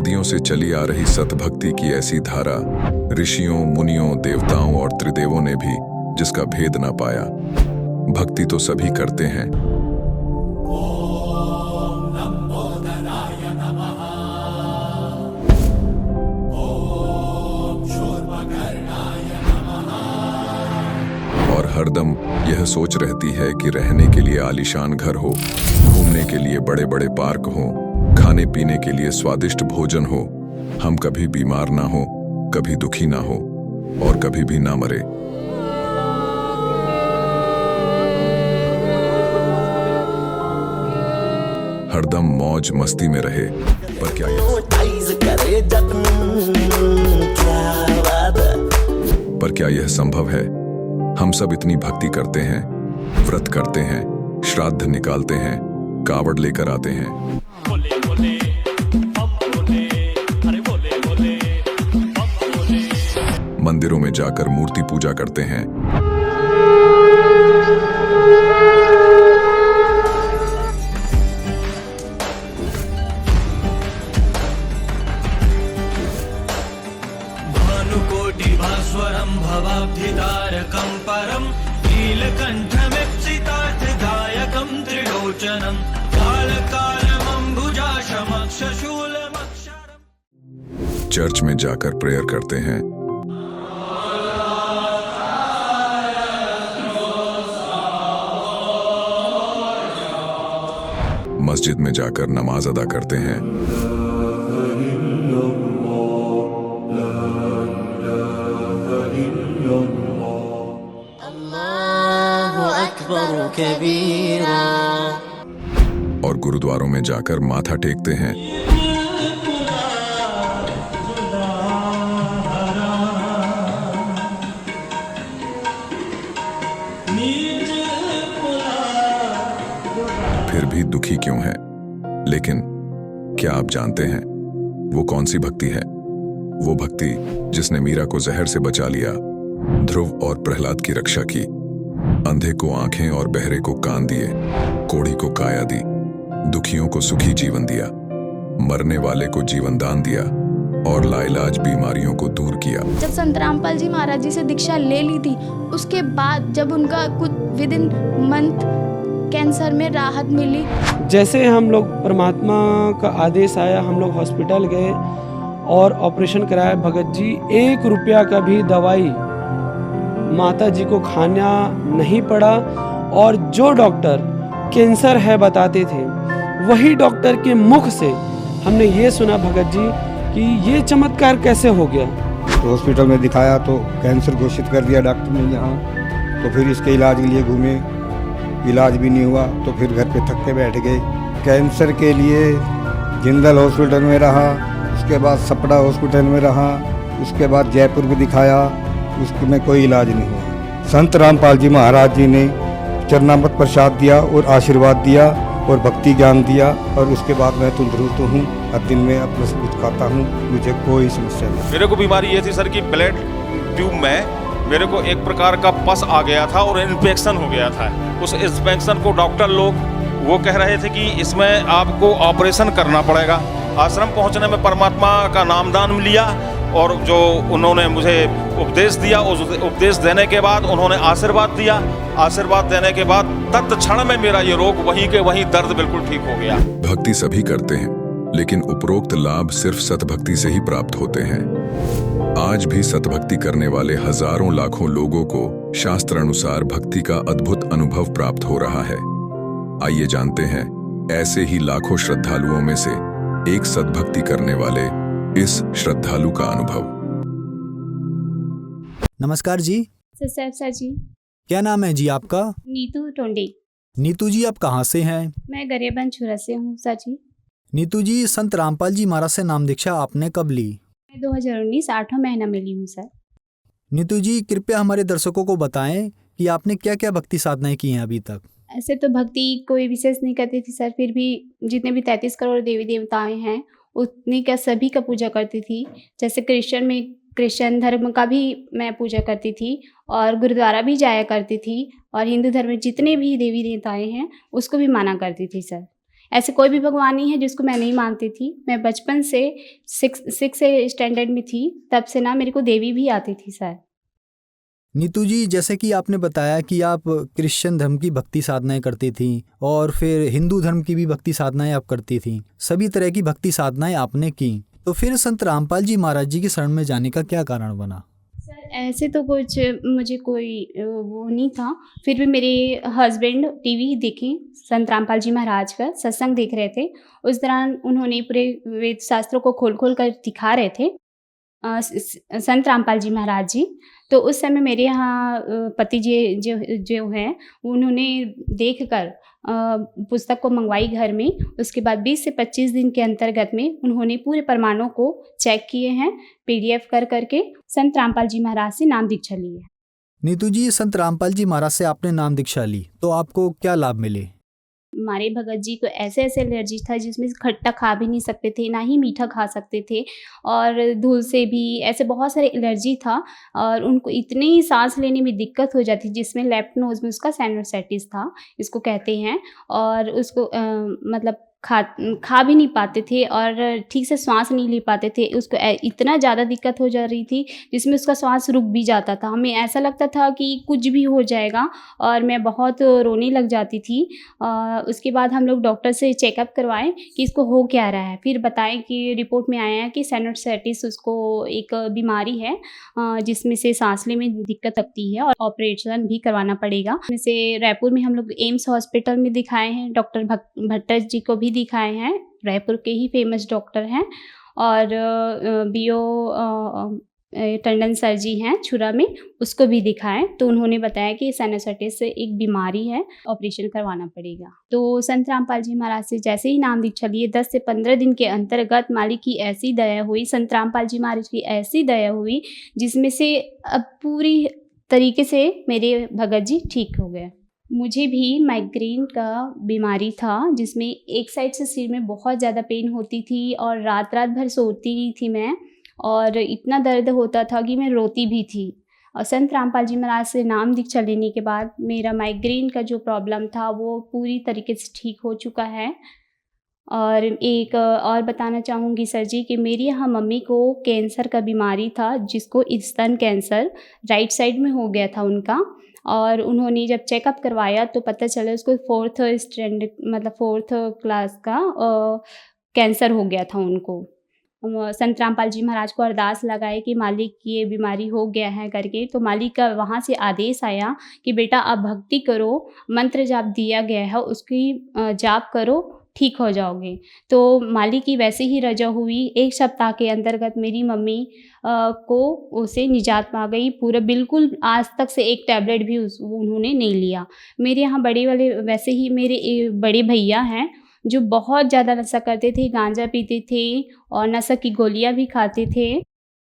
सदियों से चली आ रही सतभक्ति की ऐसी धारा, ऋषियों, मुनियों, देवताओं और त्रिदेवों ने भी जिसका भेद ना पाया। भक्ति तो सभी करते हैं, और हरदम यह सोच रहती है कि रहने के लिए आलीशान घर हो, घूमने के लिए बड़े बड़े पार्क हो, खाने पीने के लिए स्वादिष्ट भोजन हो, हम कभी बीमार ना हो, कभी दुखी ना हो और कभी भी ना मरे। हरदम मौज मस्ती में रहे। पर क्या यह संभव है? हम सब इतनी भक्ति करते हैं, व्रत करते हैं, श्राद्ध निकालते हैं, कावड़ लेकर आते हैं, मंदिरों में जाकर मूर्ति पूजा करते हैं, भवाब्धितारकं परं नीलकण्ठमीप्सितार्थदायकं त्रिलोचनं कालकालमम्बुजाशमक्षशूलमक्षरम्। चर्च में जाकर प्रेयर करते हैं, मस्जिद में जाकर नमाज अदा करते हैं, और गुरुद्वारों में जाकर माथा टेकते हैं, फिर भी दुखी क्यों हैं? लेकिन क्या आप जानते हैं वो कौन सी भक्ति है? वो भक्ति जिसने मीरा को जहर से बचा लिया, ध्रुव और प्रहलाद की रक्षा की, अंधे को आंखें और बहरे को कान दिए, कोढ़ी को काया दी, दुखियों को सुखी जीवन दिया, मरने वाले को जीवन दान दिया और लाइलाज बीमारियों को दूर किया। जब संत रामपाल जी महाराज जी से दीक्षा ले ली थी, उसके बाद जब उनका कुछ विद इन मंथ कैंसर में राहत मिली। जैसे हम लोग परमात्मा का आदेश आया, हम लोग हॉस्पिटल गए और ऑपरेशन कराया। भगत जी 1 रुपया का भी दवाई माता जी को खाना नहीं पड़ा, और जो डॉक्टर कैंसर है बताते थे, वही डॉक्टर के मुख से हमने ये सुना भगत जी कि ये चमत्कार कैसे हो गया। तो हॉस्पिटल में दिखाया तो कैंसर घोषित कर दिया डॉक्टर ने यहाँ। तो फिर इसके इलाज के लिए घूमे, इलाज भी नहीं हुआ, तो फिर घर पे थक के बैठ गए। कैंसर के लिए जिंदल हॉस्पिटल में रहा, उसके बाद सपड़ा हॉस्पिटल में रहा, उसके बाद जयपुर में दिखाया, उसमें कोई इलाज नहीं हुआ। संत रामपाल जी महाराज जी ने चरणामृत प्रसाद दिया और आशीर्वाद दिया और भक्ति ज्ञान दिया, और उसके बाद मैं तंदुरुस्त हूँ। हर दिन में अपना सब कुछ खाता हूँ, मुझे कोई समस्या नहीं। मेरे को बीमारी ये थी सर कि ब्लड ट्यूब में मेरे को एक प्रकार का पस आ गया था और इन्फेक्शन हो गया था। उस इन्फेक्शन को डॉक्टर लोग वो कह रहे थे कि इसमें आपको ऑपरेशन करना पड़ेगा। आश्रम पहुंचने में परमात्मा का नामदान लिया और जो उन्होंने मुझे उपदेश दिया, उस उपदेश देने के बाद उन्होंने आशीर्वाद दिया। आशीर्वाद देने के बाद तत्क्षण में मेरा ये रोग वहीं के वहीं दर्द बिल्कुल ठीक हो गया। भक्ति सभी करते हैं, लेकिन उपरोक्त लाभ सिर्फ सतभक्ति से ही प्राप्त होते हैं। आज भी सतभक्ति करने वाले हजारों लाखों लोगों को शास्त्र अनुसार भक्ति का अद्भुत अनुभव प्राप्त हो रहा है। आइए जानते हैं ऐसे ही लाखों श्रद्धालुओं में से एक सतभक्ति करने वाले इस श्रद्धालु का अनुभव। नमस्कार जी। सर जी। क्या नाम है जी आपका? नीतू टोंडी। नीतू जी, आप कहाँ से हैं? मैं गरेबन छुरा से हूँ सर जी। नीतू जी, संत रामपाल जी महाराज से नाम दीक्षा आपने कब ली? मैं 2019 8वां महीना में ली हूँ सर। नीतू जी, कृपया हमारे दर्शकों को बताएं कि आपने क्या क्या भक्ति साधनाएं की हैं अभी तक। ऐसे तो भक्ति कोई विशेष नहीं करती थी सर, फिर भी जितने भी 33 करोड़ देवी देवताएं हैं उतनी का सभी का पूजा करती थी। जैसे क्रिश्चियन धर्म का भी मैं पूजा करती थी और गुरुद्वारा भी जाया करती थी, और हिंदू धर्म में जितने भी देवी देवताएं हैं उसको भी माना करती थी सर। ऐसे कोई भी भगवान नहीं है जिसको मैं नहीं मानती थी। मैं बचपन से 6 स्टैंडर्ड में थी, तब से ना मेरे को देवी भी आती थी सर। नीतू जी, जैसे कि आपने बताया कि आप क्रिश्चियन धर्म की भक्ति साधनाएं करती थीं और फिर हिंदू धर्म की भी भक्ति साधनाएं आप करती थीं, सभी तरह की भक्ति साधनाएं आपने की, तो फिर संत रामपाल जी महाराज जी की शरण में जाने का क्या कारण बना? सर ऐसे तो कुछ मुझे कोई वो नहीं था, फिर भी मेरे हस्बैंड टीवी देखे, संत रामपाल जी महाराज का सत्संग देख रहे थे। उस दौरान उन्होंने पूरे वेद शास्त्रों को खोल कर दिखा रहे थे संत रामपाल जी महाराज जी। तो उस समय मेरे यहाँ पति जी जो हैं उन्होंने देख कर पुस्तक को मंगवाई घर में। उसके बाद 20 से 25 दिन के अंतर्गत में उन्होंने पूरे प्रमाणों को चेक किए हैं, PDF कर करके संत रामपाल जी महाराज से नाम दीक्षा ली है। नीतू जी, संत रामपाल जी महाराज से आपने नाम दीक्षा ली तो आपको क्या लाभ मिले? हमारे भगत जी को ऐसे एलर्जी था जिसमें खट्टा खा भी नहीं सकते थे, ना ही मीठा खा सकते थे, और धूल से भी ऐसे बहुत सारे एलर्जी था, और उनको इतनी सांस लेने में दिक्कत हो जाती जिसमें लेफ्ट नोज में उसका साइनोसाइटिस था, इसको कहते हैं, और उसको मतलब खा भी नहीं पाते थे और ठीक से श्वास नहीं ले पाते थे। उसको इतना ज़्यादा दिक्कत हो जा रही थी जिसमें उसका श्वास रुक भी जाता था। हमें ऐसा लगता था कि कुछ भी हो जाएगा, और मैं बहुत रोने लग जाती थी। उसके बाद हम लोग डॉक्टर से चेकअप करवाएं कि इसको हो क्या रहा है। फिर बताएं कि रिपोर्ट में आया है कि साइनोसाइटिस उसको एक बीमारी है जिसमें से सांस लेने में दिक्कत लगती है और ऑपरेशन भी करवाना पड़ेगा। जैसे रायपुर में हम लोग एम्स हॉस्पिटल में दिखाए हैं, डॉक्टर भट्टर जी को भी दिखाए हैं, रायपुर के ही फेमस डॉक्टर हैं, और BO टंडन सर जी हैं छुरा में, उसको भी दिखाएं। तो उन्होंने बताया कि साइनोसाइटिस एक बीमारी है, ऑपरेशन करवाना पड़ेगा। तो संत रामपाल जी महाराज से जैसे ही नाम दीक्षा लिए 10 से 15 दिन के अंतर्गत मालिक की ऐसी दया हुई, संत रामपाल जी महाराज की ऐसी दया हुई जिसमें से अब पूरी तरीके से मेरे भगत जी ठीक हो गए। मुझे भी माइग्रेन का बीमारी था जिसमें एक साइड से सिर में बहुत ज़्यादा पेन होती थी और रात भर सोती नहीं थी मैं, और इतना दर्द होता था कि मैं रोती भी थी। और संत रामपाल जी महाराज से नाम दीक्षा लेने के बाद मेरा माइग्रेन का जो प्रॉब्लम था वो पूरी तरीके से ठीक हो चुका है। और एक और बताना चाहूँगी सर जी कि मेरी यहाँ मम्मी को कैंसर का बीमारी था, जिसको स्तन कैंसर राइट साइड में हो गया था उनका, और उन्होंने जब चेकअप करवाया तो पता चला उसको 4th क्लास का कैंसर हो गया था उनको। संत रामपाल जी महाराज को अरदास लगाए कि मालिक ये बीमारी हो गया है करके, तो मालिक का वहाँ से आदेश आया कि बेटा आप भक्ति करो, मंत्र जाप दिया गया है उसकी जाप करो, ठीक हो जाओगे। तो मालिक की वैसे ही रजा हुई। 1 सप्ताह के अंतर्गत मेरी मम्मी को उसे निजात पा गई। पूरा बिल्कुल आज तक से एक टैबलेट भी उन्होंने नहीं लिया। मेरे यहाँ बड़े वाले वैसे ही मेरे बड़े भैया हैं जो बहुत ज़्यादा नशा करते थे, गांजा पीते थे और नशा की गोलियां भी खाते थे,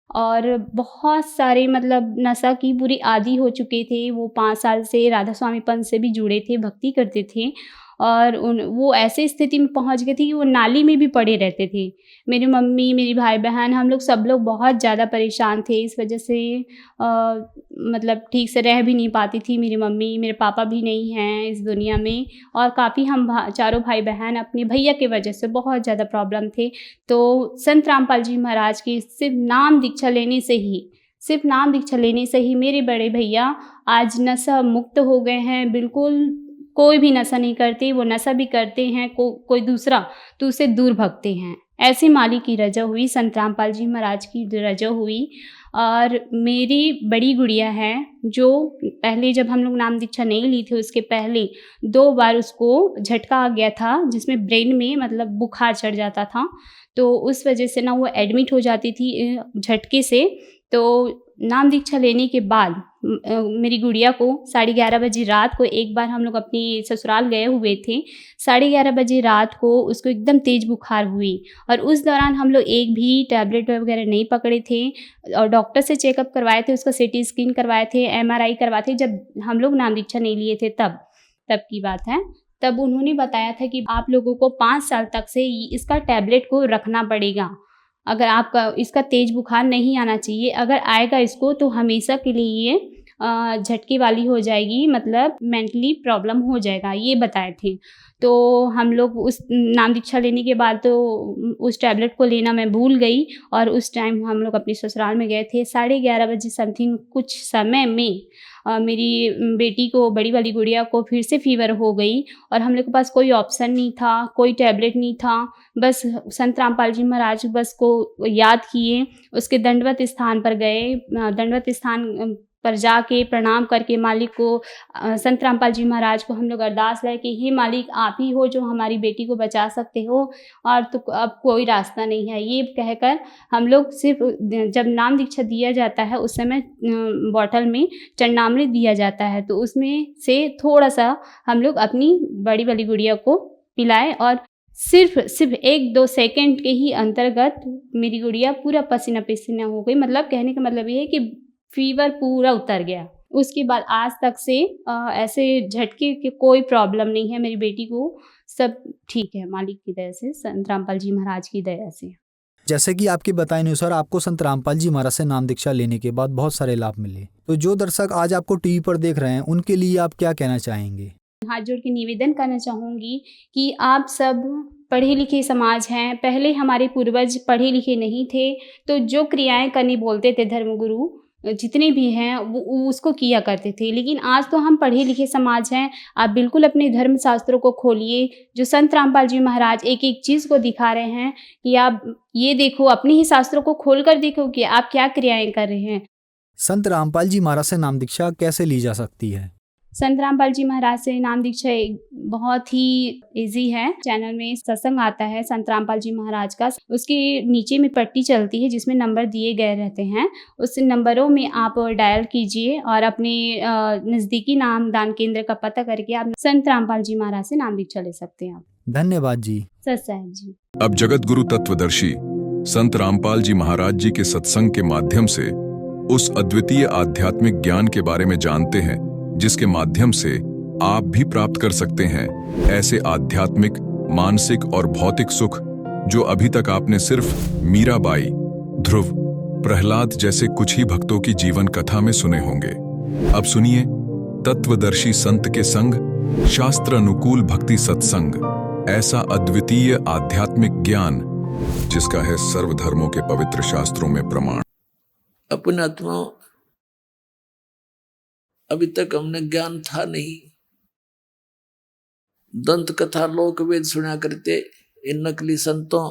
और बहुत सारे मतलब नशा की पूरी आदी हो चुके थे। वो 5 साल से राधा स्वामी पंथ से भी जुड़े थे, भक्ति करते थे, और वो ऐसे स्थिति में पहुंच गए थे कि वो नाली में भी पड़े रहते थे। मेरी मम्मी, मेरी भाई बहन, हम लोग सब लोग बहुत ज़्यादा परेशान थे। इस वजह से मतलब ठीक से रह भी नहीं पाती थी मेरी मम्मी। मेरे पापा भी नहीं हैं इस दुनिया में, और काफ़ी हम चारों भाई बहन अपने भैया के वजह से बहुत ज़्यादा प्रॉब्लम थे। तो संत रामपाल जी महाराज की सिर्फ नाम दीक्षा लेने से ही मेरे बड़े भैया आज नशा मुक्त हो गए हैं। बिल्कुल कोई भी नशा नहीं करते, वो नशा भी करते हैं कोई दूसरा तो उसे दूर भगते हैं। ऐसे मालिक की रजा हुई, संत रामपाल जी महाराज की रजा हुई। और मेरी बड़ी गुड़िया है जो पहले जब हम लोग नाम दीक्षा नहीं ली थी उसके पहले 2 बार उसको झटका आ गया था, जिसमें ब्रेन में मतलब बुखार चढ़ जाता था। तो उस वजह से ना वो एडमिट हो जाती थी झटके से। तो नाम दीक्षा लेने के बाद मेरी गुड़िया को 11:30 बजे रात को एक बार हम लोग अपनी ससुराल गए हुए थे। 11:30 बजे रात को उसको एकदम तेज़ बुखार हुई, और उस दौरान हम लोग एक भी टैबलेट वगैरह नहीं पकड़े थे, और डॉक्टर से चेकअप करवाए थे, उसका CT स्कैन करवाए थे, MRI करवाए थे। जब हम लोग नाम दीक्षा नहीं लिए थे तब की बात है। तब उन्होंने बताया था कि आप लोगों को 5 साल तक से इसका टैबलेट को रखना पड़ेगा। अगर आपका इसका तेज़ बुखार नहीं आना चाहिए, अगर आएगा इसको तो हमेशा के लिए ये झटके वाली हो जाएगी, मतलब मेंटली प्रॉब्लम हो जाएगा, ये बताए थे। तो हम लोग उस नाम दीक्षा लेने के बाद तो उस टैबलेट को लेना मैं भूल गई और उस टाइम हम लोग अपने ससुराल में गए थे। 11:30 बजे समथिंग कुछ समय में मेरी बेटी को, बड़ी वाली गुड़िया को फिर से फ़ीवर हो गई और हम लोग के पास कोई ऑप्शन नहीं था, कोई टैबलेट नहीं था। बस संत रामपाल जी महाराज बस को याद किए, उसके दंडवत स्थान पर गए। दंडवत स्थान पर जाके प्रणाम करके मालिक को, संत रामपाल जी महाराज को हम लोग अरदास लाए कि हे मालिक, आप ही हो जो हमारी बेटी को बचा सकते हो और तो अब कोई रास्ता नहीं है। ये कहकर हम लोग सिर्फ जब नाम दीक्षा दिया जाता है उस समय बॉटल में चरणामृत दिया जाता है, तो उसमें से थोड़ा-सा हम लोग अपनी बड़ी वाली गुड़िया को पिलाए और सिर्फ 1-2 सेकंड के ही अंतर्गत मेरी गुड़िया पूरा पसीना-पसीना हो गई। मतलब कहने का मतलब ये है कि फ़ीवर पूरा उतर गया। उसके बाद आज तक से ऐसे झटके की कोई प्रॉब्लम नहीं है मेरी बेटी को, सब ठीक है मालिक की दया से, संत रामपाल जी महाराज की दया से। जैसे कि आपके बताए अनुसार आपको संत रामपाल जी महाराज से नाम दीक्षा लेने के बाद बहुत सारे लाभ मिले। तो जो दर्शक आज आपको टीवी पर देख रहे हैं, उनके लिए आप क्या कहना चाहेंगे? हाथ जोड़ के निवेदन करना चाहूँगी कि आप सब पढ़े लिखे समाज हैं। पहले हमारे पूर्वज पढ़े लिखे नहीं थे, तो जो क्रियाएँ करनी बोलते थे धर्मगुरु जितने भी हैं वो उसको किया करते थे। लेकिन आज तो हम पढ़े लिखे समाज हैं। आप बिल्कुल अपने धर्म शास्त्रों को खोलिए, जो संत रामपाल जी महाराज एक-एक चीज़ को दिखा रहे हैं कि आप ये देखो, अपने ही शास्त्रों को खोल कर देखो कि आप क्या क्रियाएँ कर रहे हैं। संत रामपाल जी महाराज से नाम दीक्षा कैसे ली जा सकती है? संत रामपाल जी महाराज से नाम दीक्षा बहुत ही इजी है। चैनल में सत्संग आता है संत रामपाल जी महाराज का, उसके नीचे में पट्टी चलती है जिसमें नंबर दिए गए रहते हैं। उस नंबरों में आप डायल कीजिए और अपने नज़दीकी नाम दान केंद्र का पता करके आप संत रामपाल जी महाराज से नाम दीक्षा ले सकते हैं। आप धन्यवाद जी। सत साहिब जी। अब जगत गुरु तत्वदर्शी संत रामपाल जी महाराज जी के सत्संग के माध्यम से उस अद्वितीय आध्यात्मिक ज्ञान के बारे में जानते हैं जिसके माध्यम से आप भी प्राप्त कर सकते हैं ऐसे आध्यात्मिक, मानसिक और भौतिक सुख जो अभी तक आपने सिर्फ मीराबाई, ध्रुव, प्रहलाद जैसे कुछ ही भक्तों की जीवन कथा में सुने होंगे। अब सुनिए तत्वदर्शी संत के संग शास्त्र अनुकूल भक्ति सत्संग, ऐसा अद्वितीय आध्यात्मिक ज्ञान जिसका है सर्वधर्मों के पवित्र शास्त्रों में प्रमाण। अपने आत्मा अभी तक हमने ज्ञान था नहीं। दंत कथा लोक वेद सुना करते इन नकली संतों,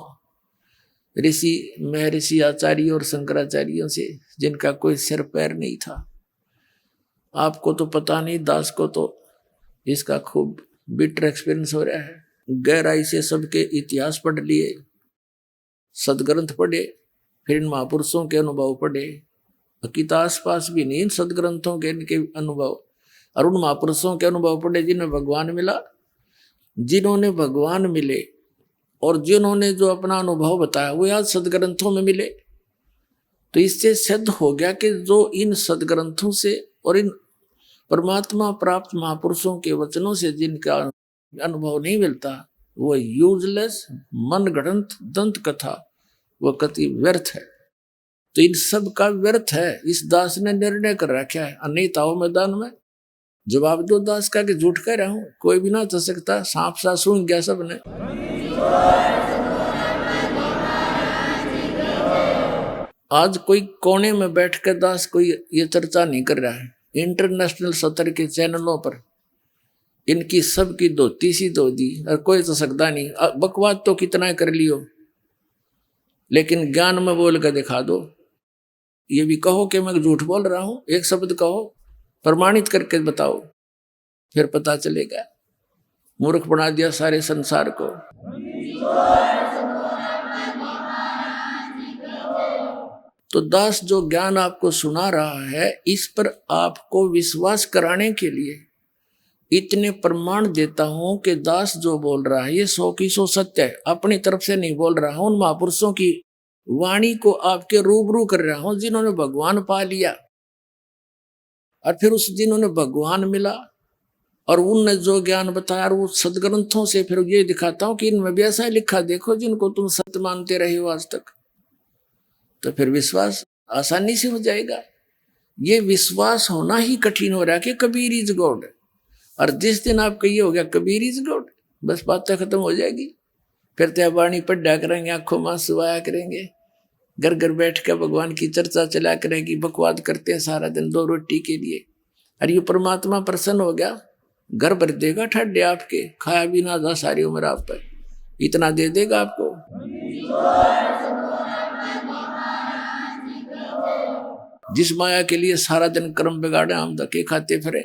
ऋषि, महर्षि, आचार्य और शंकराचार्यों से, जिनका कोई सिर पैर नहीं था। आपको तो पता नहीं, दास को तो इसका खूब बिटर एक्सपीरियंस हो रहा है। गहराई से सबके इतिहास पढ़ लिए, सदग्रंथ पढ़े, फिर इन महापुरुषों के अनुभव पढ़े। गीता आसपास भी नहीं, इन सदग्रंथों के इनके अनुभव और उन महापुरुषों के अनुभव पढ़े जिन्हें भगवान मिला, जिन्होंने भगवान मिले और जिन्होंने जो अपना अनुभव बताया वो आज सदग्रंथों में मिले। तो इससे सिद्ध हो गया कि जो इन सदग्रंथों से और इन परमात्मा प्राप्त महापुरुषों के वचनों से जिनका अनुभव नहीं मिलता, वो यूजलेस मनगढ़ंत दंत कथा वो कति व्यर्थ है। तो इन सब का व्यर्थ है। इस दास ने निर्णय कर रखा है, अनेक आओ मैदान में जवाब दो दास का कि झूठ कह रहा हूं, कोई भी ना चल सकता। सांप सा सूंघ गया सबने। आज कोई कोने में बैठकर दास कोई ये चर्चा नहीं कर रहा है। इंटरनेशनल सतर के चैनलों पर इनकी सबकी धोती सी धो दी और कोई तो सकता नहीं। बकवाद तो कितना कर लियो, लेकिन ज्ञान में बोल कर दिखा दो। ये भी कहो कि मैं झूठ बोल रहा हूं, एक शब्द कहो, प्रमाणित करके बताओ, फिर पता चलेगा। मूर्ख बना दिया सारे संसार को। तो दास जो ज्ञान आपको सुना रहा है, इस पर आपको विश्वास कराने के लिए इतने प्रमाण देता हूं कि दास जो बोल रहा है ये 100 की 100 सत्य है। अपनी तरफ से नहीं बोल रहा हूं, उन महापुरुषों की वाणी को आपके रूबरू कर रहा हूं जिन्होंने भगवान पा लिया और फिर उस जिन्होंने भगवान मिला और उनने जो ज्ञान बताया वो सदग्रंथों से फिर ये दिखाता हूं कि इनमें भी ऐसा ही लिखा, देखो जिनको तुम सत्य मानते रहे हो आज तक। तो फिर विश्वास आसानी से हो जाएगा। ये विश्वास होना ही कठिन हो रहा है कि कबीर इज गॉड। और जिस दिन आप कहिए हो गया कबीर इज गॉड, बस बातें खत्म हो जाएगी। फिर तो वाणी पढ़ा करेंगे, आंखों में आंसू आया करेंगे, घर घर बैठ कर भगवान की चर्चा चला करेंगी, बकवाद करते हैं सारा दिन 2 रोटी के लिए। और ये परमात्मा प्रसन्न हो गया, घर भर देगा ठड्डे आपके, खाया भी ना जा सारी उम्र आप पर, इतना दे देगा आपको। जिस माया के लिए सारा दिन कर्म बिगाड़े, हम धक्के खाते फिरे,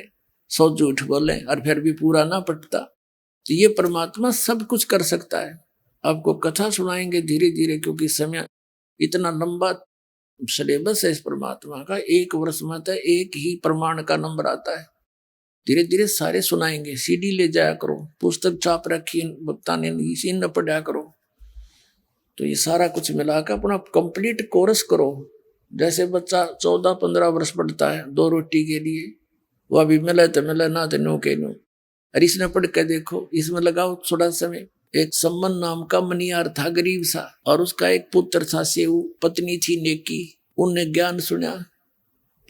100 झूठ बोले और फिर भी पूरा ना पटता, तो ये परमात्मा सब कुछ कर सकता है। आपको कथा सुनाएंगे धीरे धीरे, क्योंकि समय इतना लंबा सिलेबस है इस परमात्मा का। 1 वर्ष में तो एक ही प्रमाण का नंबर आता है। धीरे धीरे सारे सुनाएंगे। CD ले जाया करो, पुस्तक छाप रखी वक्ता ने, इसी न पढ़ा करो। तो ये सारा कुछ मिलाकर अपना कंप्लीट कोर्स करो। जैसे बच्चा 14-15 वर्ष पढ़ता है 2 रोटी के लिए, वो अभी मिले तो मिले, ना तो नो के नो। और इसने पढ़ के देखो, इसमें लगाओ थोड़ा समय। एक सम्मन नाम का मनियार था, गरीब सा, और उसका एक पुत्र था सेऊ, पत्नी थी नेकी। उनने ज्ञान सुना,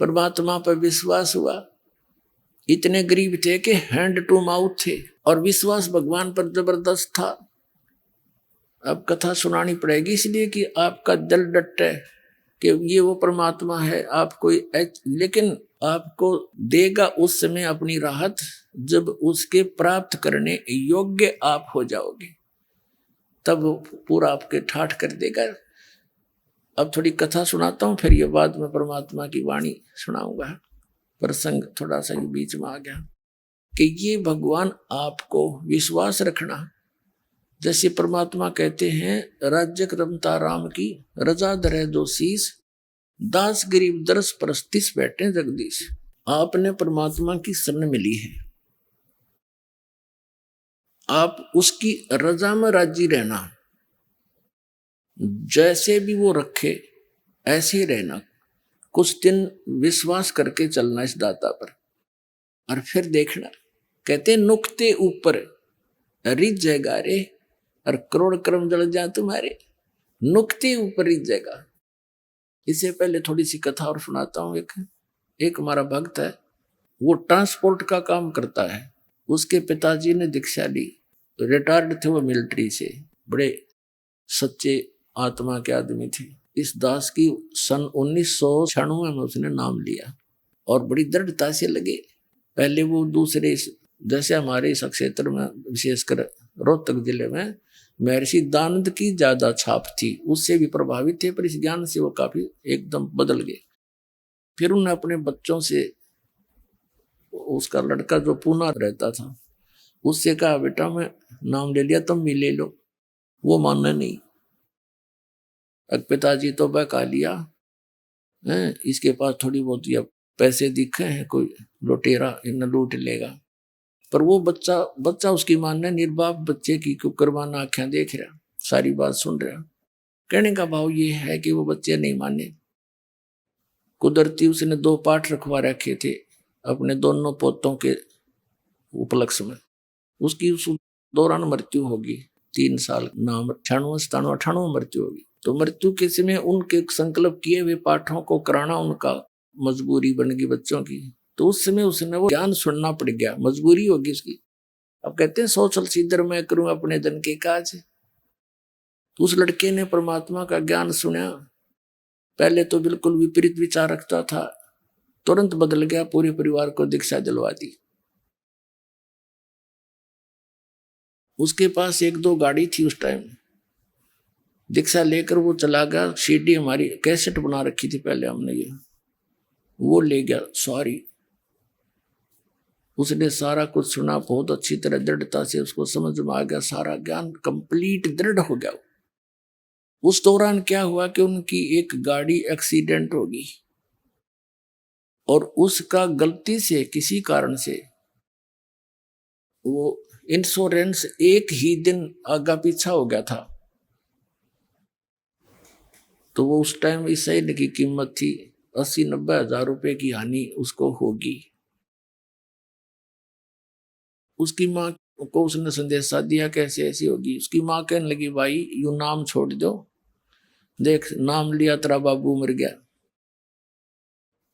परमात्मा पर विश्वास हुआ। इतने गरीब थे कि हैंड टू माउथ थे, और विश्वास भगवान पर जबरदस्त था। अब कथा सुनानी पड़ेगी इसलिए कि आपका दिल डटे कि ये वो परमात्मा है। आपको लेकिन आपको देगा उस समय अपनी राहत, जब उसके प्राप्त करने योग्य आप हो जाओगे, तब वो पूरा आपके ठाठ कर देगा। अब थोड़ी कथा सुनाता हूँ, फिर ये बाद में परमात्मा की वाणी सुनाऊंगा। प्रसंग थोड़ा सा ये बीच में आ गया कि ये भगवान आपको विश्वास रखना। जैसे परमात्मा कहते हैं, राज्य रमता राम की रजा धरे दो शीस, दास गरीब दरस परस्तिस बैठे जगदीश। आपने परमात्मा की शरण मिली है, आप उसकी रजा में राजी रहना, जैसे भी वो रखे ऐसे ही रहना। कुछ दिन विश्वास करके चलना इस दाता पर, और फिर देखना। कहते नुक्ते ऊपर रिझ जाएगा रे, और करोड़ कर्म जल जाए तुम्हारे, नुक्ते ऊपर रिझ जाएगा। इससे पहले थोड़ी सी कथा और सुनाता हूँ। एक हमारा भक्त है, वो ट्रांसपोर्ट का काम करता है। उसके पिताजी ने दीक्षा ली, रिटायर्ड थे वो मिलिट्री से, बड़े सच्चे आत्मा के आदमी थे। इस दास की सन 1996 में उसने नाम लिया, और बड़ी दृढ़ता से लगे। पहले वो दूसरे, जैसे हमारे इस क्षेत्र में विशेषकर रोहतक जिले में महर्षि दानंद की ज्यादा छाप थी, उससे भी प्रभावित थे, पर इस ज्ञान से वो काफी एकदम बदल गए। फिर उन्होंने अपने बच्चों से, उसका लड़का जो पूना रहता था, उससे कहा बेटा मैं नाम ले लिया, तुम भी ले लो। वो मानना नहीं। अब पिताजी तो बहका लिया है, इसके पास थोड़ी बहुत या पैसे दिखे हैं, कोई लुटेरा इन लूट लेगा। पर वो बच्चा उसकी मानना, निर्बाप बच्चे की कुकरबाना आंखें देख रहा, सारी बात सुन रहा। कहने का भाव ये है कि वो बच्चे नहीं माने। कुदरती उसने 2 पाठ रखवा रखे थे अपने दोनों पोतों के उपलक्ष्य में। उसकी उस दौरान मृत्यु होगी, 3 साल, नाम 98 मृत्यु होगी। तो मृत्यु के समय उनके संकल्प किए हुए पाठों को कराना उनका मजबूरी बन गई बच्चों की। तो उस समय उसने वो ज्ञान सुनना पड़ गया, मजबूरी होगी उसकी। अब कहते हैं सोचल सिद्धर मैं करूं अपने धन के काज। तो उस लड़के ने परमात्मा का ज्ञान सुना। पहले तो बिल्कुल विपरीत विचार रखता था, तुरंत बदल गया, पूरे परिवार को दीक्षा दिलवा दी। उसके पास 1-2 गाड़ी थी उस टाइम। दीक्षा लेकर वो चला गया। सीडी हमारी कैसेट बना रखी थी पहले हमने, ये वो ले गया सॉरी। उसने सारा कुछ सुना, बहुत अच्छी तरह दृढ़ता से उसको समझ में आ गया, सारा ज्ञान कंप्लीट दृढ़ हो गया। उस दौरान क्या हुआ कि उनकी एक गाड़ी एक्सीडेंट होगी, और उसका गलती से किसी कारण से वो इंश्योरेंस एक ही दिन आगा पीछा हो गया था। तो वो उस टाइम इस शहर की कीमत थी 80-90 हजार रुपए की हानि उसको होगी। उसकी माँ को उसने संदेशा दिया कैसे ऐसी होगी। उसकी माँ कहने लगी भाई यू नाम छोड़ दो, देख नाम लिया तेरा बाबू मर गया।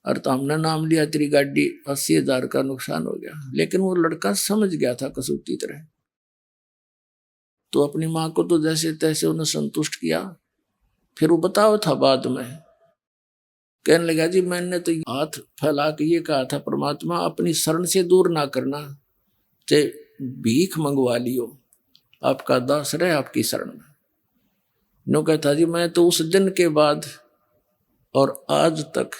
और तो हमने नाम लिया तेरी गाड़ी 80,000 का नुकसान हो गया। लेकिन वो लड़का समझ गया था कसूती तरह, तो अपनी माँ को तो जैसे तैसे उन्हें संतुष्ट किया। फिर वो बताओ था बाद में, कहने लगा जी मैंने तो हाथ फैला के ये कहा था परमात्मा अपनी शरण से दूर ना करना, चाहे भीख मंगवा लियो, आपका दास रहे आपकी शरण में। नो कहता जी मैं तो उस दिन के बाद और आज तक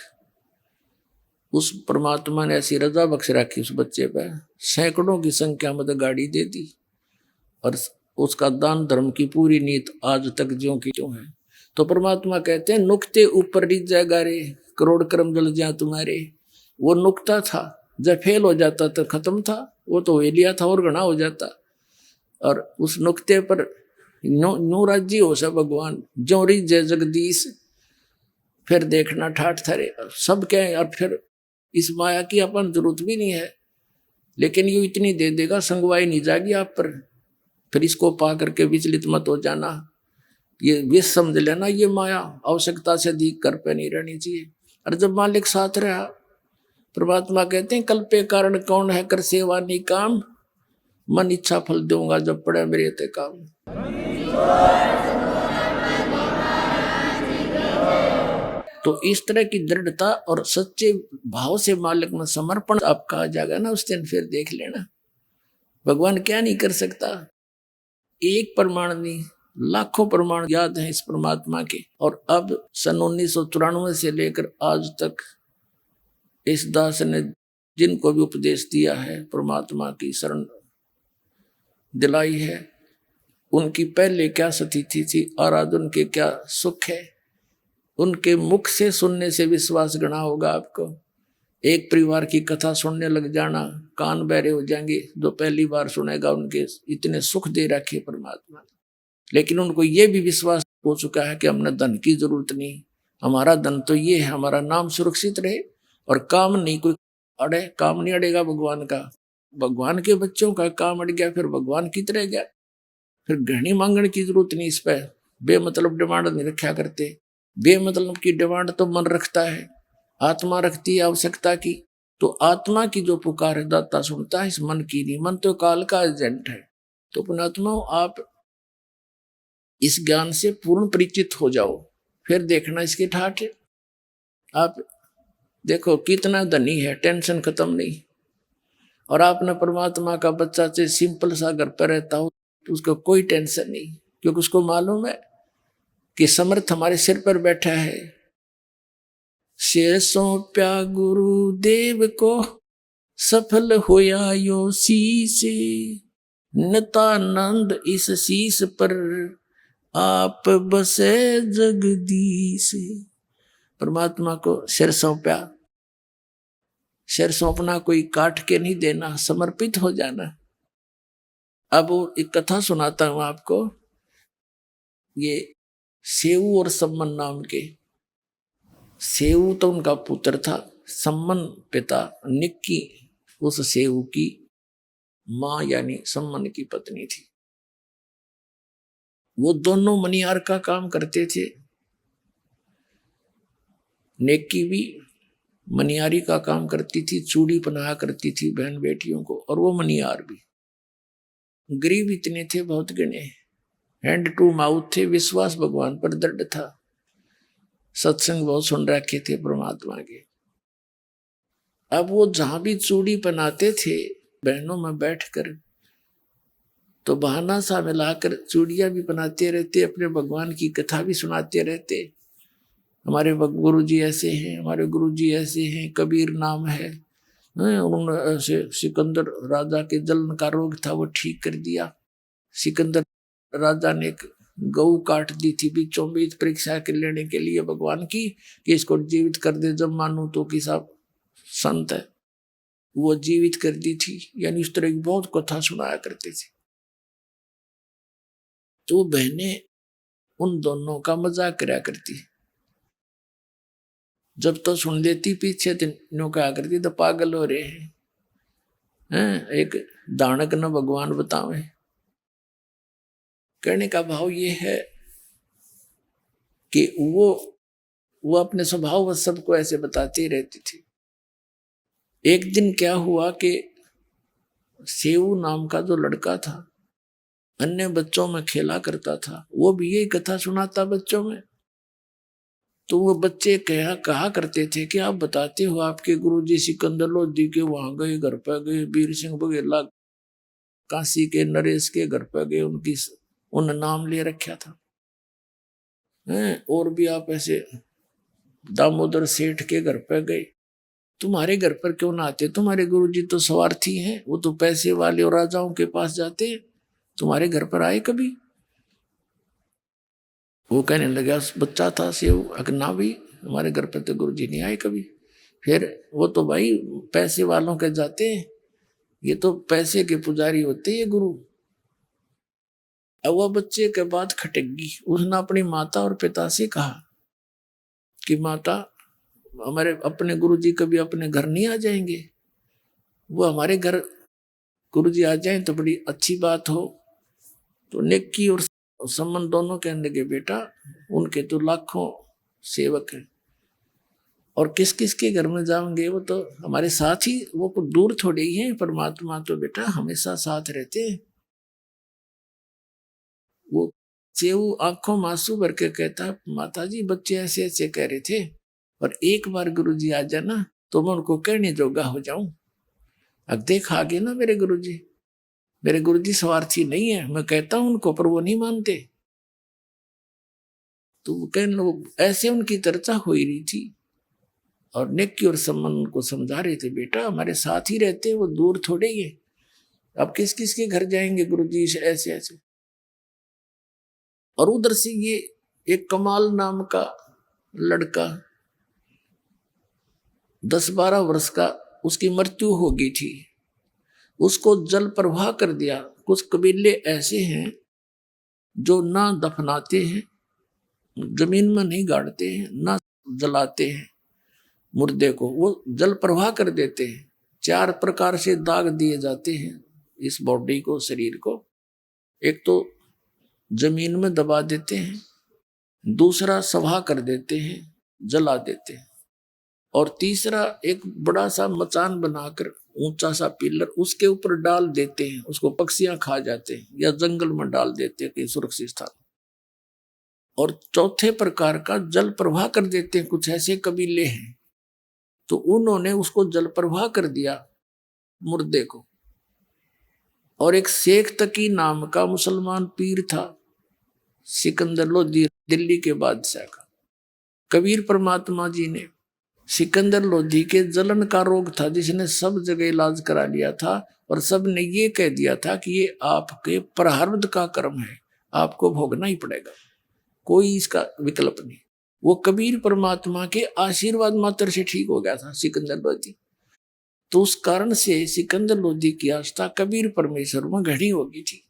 उस परमात्मा ने ऐसी रजा बख्श रखी उस बच्चे पे, सैकड़ों की संख्या में तो गाड़ी दे दी, और उसका दान धर्म की पूरी नीत आज तक ज्यों की त्यों है। तो परमात्मा कहते हैं नुक्ते ऊपर रिझ जाएगा रे, करोड़ कर्म जल जा तुम्हारे। वो नुक्ता था, जब फेल हो जाता तो खत्म था, वो तो वे लिया था और घना हो जाता। और उस नुक्ते पर नो राज्य हो सा भगवान, जो रिझे जगदीश, फिर देखना ठाठ थरे सब क्या है। और फिर इस माया की अपन जरूरत भी नहीं है, लेकिन ये इतनी दे देगा संगवाई नहीं जाएगी आप पर। फिर इसको पा करके विचलित मत हो जाना, ये विष समझ लेना, ये माया आवश्यकता से अधिक कर पे नहीं रहनी चाहिए। और जब मालिक साथ रहा, परमात्मा कहते हैं कल्पे कारण कौन है कर सेवा नहीं काम, मन इच्छा फल दूंगा जब पड़े मेरे ते काम। तो इस तरह की दृढ़ता और सच्चे भाव से मालिक में समर्पण आपका आ जाएगा ना, उस दिन फिर देख लेना भगवान क्या नहीं कर सकता। एक प्रमाण नहीं, लाखों प्रमाण याद हैं इस परमात्मा के। और अब सन 1994 से लेकर आज तक इस दास ने जिनको भी उपदेश दिया है, परमात्मा की शरण दिलाई है, उनकी पहले क्या स्थिति थी और आज उनके क्या सुख है, उनके मुख से सुनने से विश्वास गणा होगा आपको। एक परिवार की कथा सुनने लग जाना, कान बहरे हो जाएंगे, जो पहली बार सुनेगा उनके इतने सुख दे रखे परमात्मा। लेकिन उनको ये भी विश्वास हो चुका है कि हमने धन की जरूरत नहीं, हमारा धन तो ये है, हमारा नाम सुरक्षित रहे और काम नहीं कोई अड़े, काम नहीं अड़ेगा भगवान का। भगवान के बच्चों का काम अड़ गया फिर भगवान की तरह गया, फिर घनी मांगने की जरूरत नहीं, इस पर बेमतलब डिमांड नहीं रखा करते। बेमतलब की डिमांड तो मन रखता है, आत्मा रखती है आवश्यकता की। तो आत्मा की जो पुकार है दाता सुनता है, इस मन की नहीं। मन तो काल का एजेंट है। तो पुणात्मा आप इस ज्ञान से पूर्ण परिचित हो जाओ, फिर देखना इसके ठाठ। आप देखो कितना धनी है, टेंशन खत्म नहीं। और आपने परमात्मा का बच्चा से सिंपल सा घर पर रहता हो तो उसको कोई टेंशन नहीं, क्योंकि उसको मालूम है कि समर्थ हमारे सिर पर बैठा है। शेर सौंप्या गुरुदेव को, सफल होया यो शीस, नितानंद इस शीस पर आप बसे जगदीश। परमात्मा को सिर सौंपा, सिर सौंपना कोई काट के नहीं देना, समर्पित हो जाना। अब एक कथा सुनाता हूं आपको। ये सेऊ और सम्मन नाम के, सेऊ तो उनका पुत्र था, सम्मन पिता, निक्की उस सेऊ की मां यानी सम्मन की पत्नी थी। वो दोनों मनियार का काम करते थे। नेकी भी मनियारी का काम करती थी, चूड़ी पहनाया करती थी बहन बेटियों को, और वो मनियार भी। गरीब इतने थे बहुत गिने, हैंड टू माउथ थे, विश्वास भगवान पर दृढ़ था, सत्संग बहुत सुन रखे थे परमात्मा के। अब वो जहां भी चूड़ी पहनाते थे बहनों में बैठकर, तो बहाना सा मिलाकर चूड़ियां भी पहनाते रहते, अपने भगवान की कथा भी सुनाते रहते। हमारे गुरु जी ऐसे हैं, हमारे गुरु जी ऐसे हैं, कबीर नाम है। उन्होंने सिकंदर राजा के जलन का रोग था वो ठीक कर दिया। सिकंदर राजा ने एक गऊ काट दी थी बीचों बीच परीक्षा के लेने के लिए भगवान की, कि इसको जीवित कर दे, जब मानू तो कि साहब संत है, वो जीवित कर दी थी। यानी इस तरह की बहुत कथा सुनाया करते थे। तो बहनें उन दोनों का मजाक करा करती, जब तो सुन लेती पीछे तीनों कहा करती तो पागल हो रहे हैं, एक दानक न भगवान बतावे। कहने का भाव ये है कि वो वो अपने स्वभाव व सबको ऐसे बताते ही रहती थी। एक दिन क्या हुआ कि सेऊ नाम का जो लड़का था, अन्य बच्चों में खेला करता था, वो भी यही कथा सुनाता बच्चों में। तो वो बच्चे कहा करते थे कि आप बताते हो आपके गुरुजी सिकंदर लोधी के वहां गए, घर पर गए, वीर सिंह बघेला काशी के नरेश के घर पर गए, उन नाम ले रखा था। और भी आप ऐसे दामोदर सेठ के घर पर गए, तुम्हारे घर पर क्यों ना आते? तुम्हारे गुरुजी तो स्वार्थी हैं, वो तो पैसे वाले और राजाओं के पास जाते हैं, तुम्हारे घर पर आए कभी? वो कहने लगा, बच्चा था सेव, अगना भी हमारे घर पर तो गुरुजी नहीं आए कभी। फिर वो तो भाई पैसे वालों के जाते हैं, ये तो पैसे के पुजारी होते हैं गुरु। अब वह बच्चे के बाद खटक गई। उसने अपनी माता और पिता से कहा कि माता, हमारे अपने गुरुजी कभी अपने घर नहीं आ जाएंगे? वो हमारे घर गुरुजी आ जाएं तो बड़ी अच्छी बात हो। तो नेकी और संबंध दोनों कहने लगे, बेटा उनके तो लाखों सेवक हैं और किस किस के घर में जाओगे? वो तो हमारे साथ ही, वो कुछ दूर थोड़े ही हैं। परमात्मा तो बेटा हमेशा साथ रहते हैं। वो सेऊ आंखों में आंसू भर के कहता, माता जी बच्चे ऐसे ऐसे कह रहे थे, और एक बार गुरुजी आ जाना तो मैं उनको कहने जोगा हो जाऊं। अब देख आ गए ना मेरे गुरुजी। मेरे गुरुजी स्वार्थी नहीं है, मैं कहता हूं उनको पर वो नहीं मानते। तो वो कहने लोग ऐसे उनकी चर्चा हो ही रही थी और नेकी और संबंध को समझा रहे थे, बेटा हमारे साथ ही रहते, वो दूर थोड़े ही है। अब किस किस के घर जाएंगे गुरुजी ऐसे ऐसे। और उधर से ये एक कमाल नाम का लड़का 10-12 वर्ष का, उसकी मृत्यु हो गई थी, उसको जल प्रवाह कर दिया। कुछ कबीले ऐसे हैं जो ना दफनाते हैं, जमीन में नहीं गाड़ते हैं, ना जलाते हैं मुर्दे को, वो जल प्रवाह कर देते हैं। 4 प्रकार से दाग दिए जाते हैं इस बॉडी को, शरीर को। एक तो जमीन में दबा देते हैं, दूसरा सभा कर देते हैं, जला देते हैं, और तीसरा एक बड़ा सा मचान बनाकर ऊंचा सा पिलर उसके ऊपर डाल देते हैं, उसको पक्षियां खा जाते हैं, या जंगल में डाल देते हैं कहीं सुरक्षित स्थान। और चौथे प्रकार का जल प्रवाह कर देते हैं। कुछ ऐसे कबीले हैं तो उन्होंने उसको जल प्रवाह कर दिया मुर्दे को। और एक शेख तकी नाम का मुसलमान पीर था, सिकंदर लोधी, दिल्ली के बादशाह का। कबीर परमात्मा जी ने सिकंदर लोधी के जलन का रोग था, जिसने सब जगह इलाज करा लिया था, और सब ने ये कह दिया था कि ये आपके प्रारब्ध का कर्म है, आपको भोगना ही पड़ेगा, कोई इसका विकल्प नहीं। वो कबीर परमात्मा के आशीर्वाद मात्र से ठीक हो गया था सिकंदर लोधी। तो उस कारण से सिकंदर लोधी की आस्था कबीर परमेश्वर में घड़ी हो गई थी।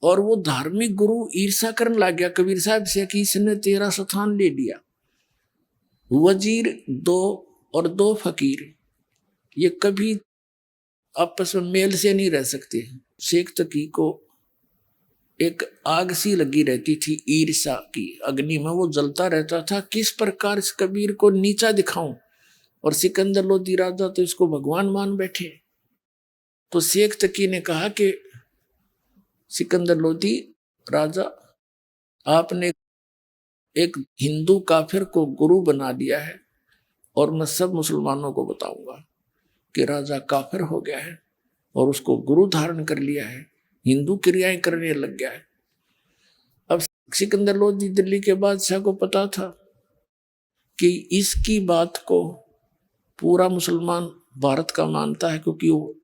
और वो धार्मिक गुरु ईर्षा करने लग गया कबीर साहब से कि इसने तेरा स्थान ले लिया। वजीर 2 और 2 फकीर ये कभी आपस में मेल से नहीं रह सकते। शेख तकी को एक आग सी लगी रहती थी ईर्षा की अग्नि में, वो जलता रहता था किस प्रकार इस कबीर को नीचा दिखाऊं, और सिकंदर लोधी राजा तो इसको भगवान मान बैठे। तो शेख तकी ने कहा कि सिकंदर लोधी राजा, आपने एक हिंदू काफिर को गुरु बना दिया है, और मैं सब मुसलमानों को बताऊंगा कि राजा काफिर हो गया है और उसको गुरु धारण कर लिया है, हिंदू क्रियाएं करने लग गया है। अब सिकंदर लोधी दिल्ली के बादशाह को पता था कि इसकी बात को पूरा मुसलमान भारत का मानता है, क्योंकि वो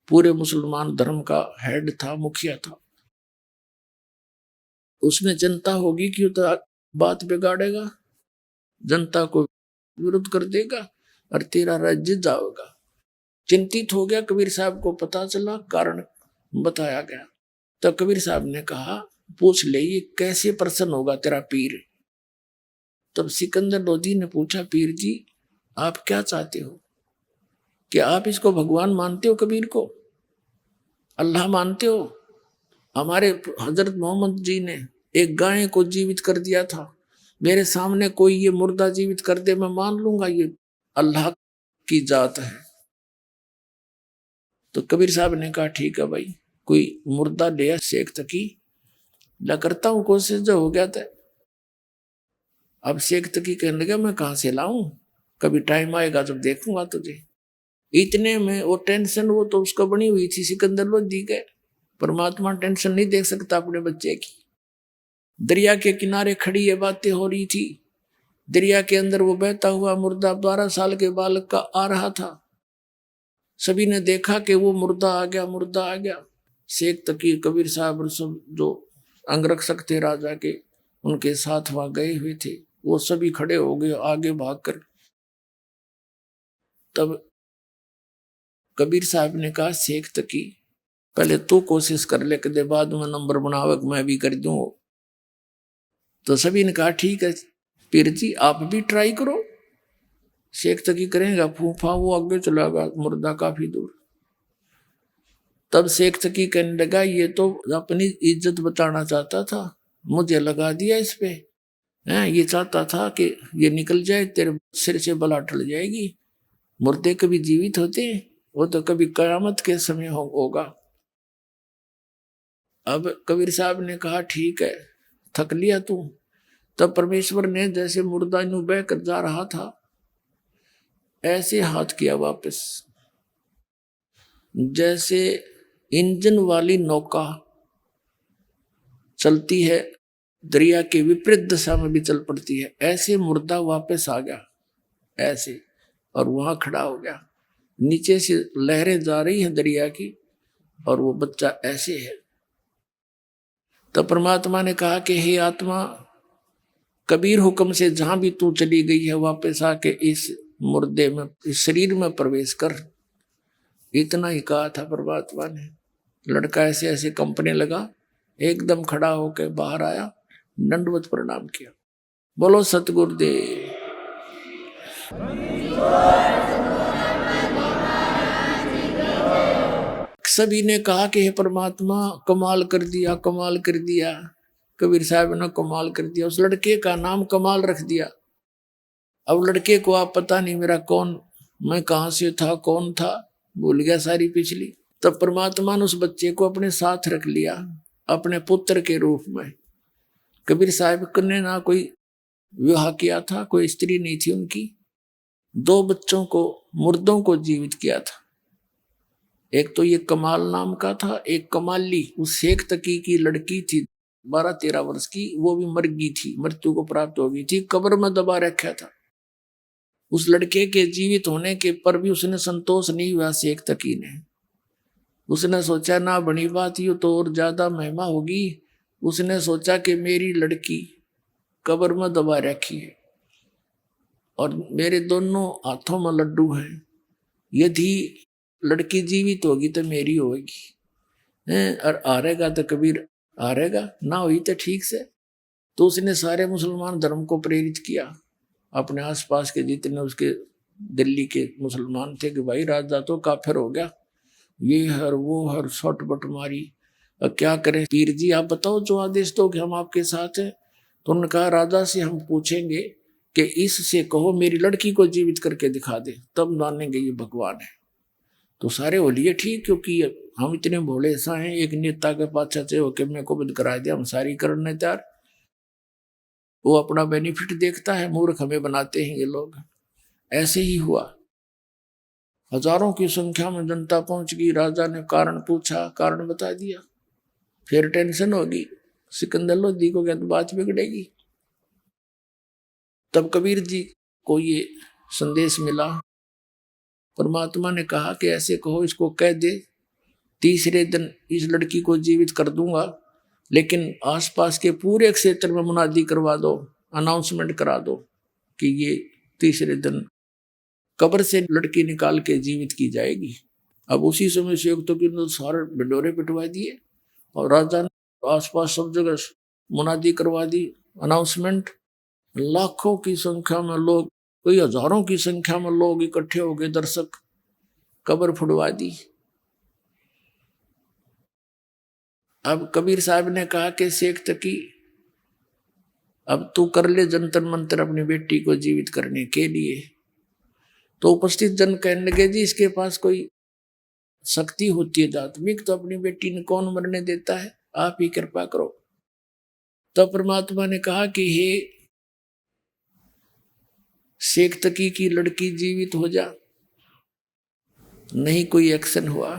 पूरे मुसलमान धर्म का हेड था, मुखिया था। उसमें जनता होगी कि तो बात बिगाड़ेगा, जनता को विरोध कर देगा और तेरा राज्य जाएगा। चिंतित हो गया। कबीर साहब को पता चला, कारण बताया गया। तो कबीर साहब ने कहा, पूछ ले ये कैसे प्रसन्न होगा तेरा पीर। तब सिकंदर लोधी ने पूछा, पीर जी आप क्या चाहते हो? क्या आप इसको भगवान मानते हो? कबीर को अल्लाह मानते हो? हमारे हजरत मोहम्मद जी ने एक गाय को जीवित कर दिया था, मेरे सामने कोई ये मुर्दा जीवित कर दे, मैं मान लूंगा ये अल्लाह की जात है। तो कबीर साहब ने कहा ठीक है भाई, कोई मुर्दा ले शेख तकी, ला करता हूं कोशिश, जो हो गया था। अब शेख तकी कहने लगा मैं कहां से लाऊं, कभी टाइम आएगा जब देखूंगा तुझे। इतने में वो टेंशन, वो तो उसको बनी हुई थी सिकंदर लोधी के। परमात्मा टेंशन नहीं देख सकता अपने बच्चे की। दरिया के किनारे खड़ी ये बातें हो रही थी। दरिया के अंदर वो बहता हुआ मुर्दा 12 साल के बालक का आ रहा था। सभी ने देखा कि वो मुर्दा आ गया, मुर्दा आ गया। शेख तकी, कबीर साहब और सब जो अंगरक्षक थे राजा के, उनके साथ वहां गए हुए थे, वो सभी खड़े हो गए आगे भागकर। तब कबीर साहब ने कहा शेख तकी पहले तू कोशिश कर ले, कदे बाद में नंबर बनावक मैं भी कर दूं। तो सभी ने कहा ठीक है पीर जी आप भी ट्राई करो। शेख तकी करेगा फूफा, वो आगे चला गया मुर्दा काफी दूर। तब शेख तकी कहने लगा ये तो अपनी इज्जत बचाना चाहता था, मुझे लगा दिया इस पे। ये चाहता था कि ये निकल जाए, तेरे सिर से बला टल जाएगी। मुर्दे कभी जीवित होते हैं, वो तो कभी कयामत के समय होगा। अब कबीर साहब ने कहा ठीक है, थक लिया तू। तब परमेश्वर ने जैसे मुर्दा यूं बह कर जा रहा था, ऐसे हाथ किया वापस, जैसे इंजन वाली नौका चलती है, दरिया के विपरीत दिशा में भी चल पड़ती है, ऐसे मुर्दा वापस आ गया ऐसे, और वहां खड़ा हो गया। नीचे से लहरें जा रही हैं दरिया की, और वो बच्चा ऐसे है। तो परमात्मा ने कहा कि हे आत्मा, कबीर हुक्म से जहां भी तू चली गई है वापस आके इस मुर्दे में, इस शरीर में प्रवेश कर। इतना ही कहा था परमात्मा ने। लड़का ऐसे ऐसे कंपने लगा, एकदम खड़ा होकर बाहर आया, दंडवत प्रणाम किया। बोलो सतगुरुदेव। सभी ने कहा कि हे परमात्मा कमाल कर दिया, कमाल कर दिया। कबीर साहब ने कमाल कर दिया। उस लड़के का नाम कमाल रख दिया। अब लड़के को आप पता नहीं मेरा कौन, मैं कहां से था, कौन था, भूल गया सारी पिछली। तब परमात्मा ने उस बच्चे को अपने साथ रख लिया, अपने पुत्र के रूप में। कबीर साहब ने ना कोई विवाह किया था, कोई स्त्री नहीं थी उनकी। 2 बच्चों को, मुर्दों को जीवित किया था। एक तो ये कमाल नाम का था, एक कमाली उस शेख तकी की लड़की थी 12-13 वर्ष की, वो भी मर गई थी, मृत्यु को प्राप्त हो गई थी, कब्र में दबा रखा था। उस लड़के के जीवित होने के पर भी उसने संतोष नहीं हुआ शेख तकी ने। उसने सोचा ना बनी बात, ये तो और ज्यादा महिमा होगी। उसने सोचा कि मेरी लड़की कब्र में दबा रखी है और मेरे दोनों हाथों में लड्डू हैं, यदि लड़की जीवित होगी तो मेरी होगी, और हारेगा तो कबीर हारेगा, ना हुई तो ठीक से। तो उसने सारे मुसलमान धर्म को प्रेरित किया, अपने आसपास के जितने उसके दिल्ली के मुसलमान थे कि भाई राजा तो काफिर हो गया, ये हर वो हर शॉट बट मारी, अब क्या करें पीर जी आप बताओ, जो आदेश दो कि हम आपके साथ हैं। तो उन्होंने कहा राजा से हम पूछेंगे कि इससे कहो मेरी लड़की को जीवित करके दिखा दे, तब मानेंगे ये भगवान है। तो सारे बोलिए ठीक, क्योंकि हम इतने भोले सा हैं, एक नेता के पास से होके मेरे को बंद करा दिया, हम सारी करने तैयार। वो अपना बेनिफिट देखता है, मूर्ख हमें बनाते हैं ये लोग। ऐसे ही हुआ, हजारों की संख्या में जनता पहुंच गई। राजा ने कारण पूछा, कारण बता दिया, फिर टेंशन होगी, सिकंदर लोधी को क्या तो बात बिगड़ेगी। तब कबीर जी को ये संदेश मिला, परमात्मा ने कहा कि ऐसे कहो, इसको कह दे 3रे दिन इस लड़की को जीवित कर दूंगा, लेकिन आसपास के पूरे क्षेत्र में मुनादी करवा दो, अनाउंसमेंट करा दो कि ये 3रे दिन कब्र से लड़की निकाल के जीवित की जाएगी। अब उसी समय से तो कि सारे ढिंडोरे पिटवा दिए और राजा ने आसपास सब जगह मुनादी करवा दी, अनाउंसमेंट। लाखों की संख्या में लोग, कोई हजारों की संख्या में लोग इकट्ठे हो गए, दर्शक, कब्र फुड़वा दी। अब कबीर साहब ने कहा कि शेख तकी अब तू कर ले जंतर मंतर अपनी बेटी को जीवित करने के लिए। तो उपस्थित जन कहने लगे जी इसके पास कोई शक्ति होती है आत्मिक, तो अपनी बेटी ने कौन मरने देता है, आप ही कृपा करो। तब परमात्मा ने कहा कि हे शेख तकी की लड़की जीवित हो जा। नहीं कोई एक्शन हुआ।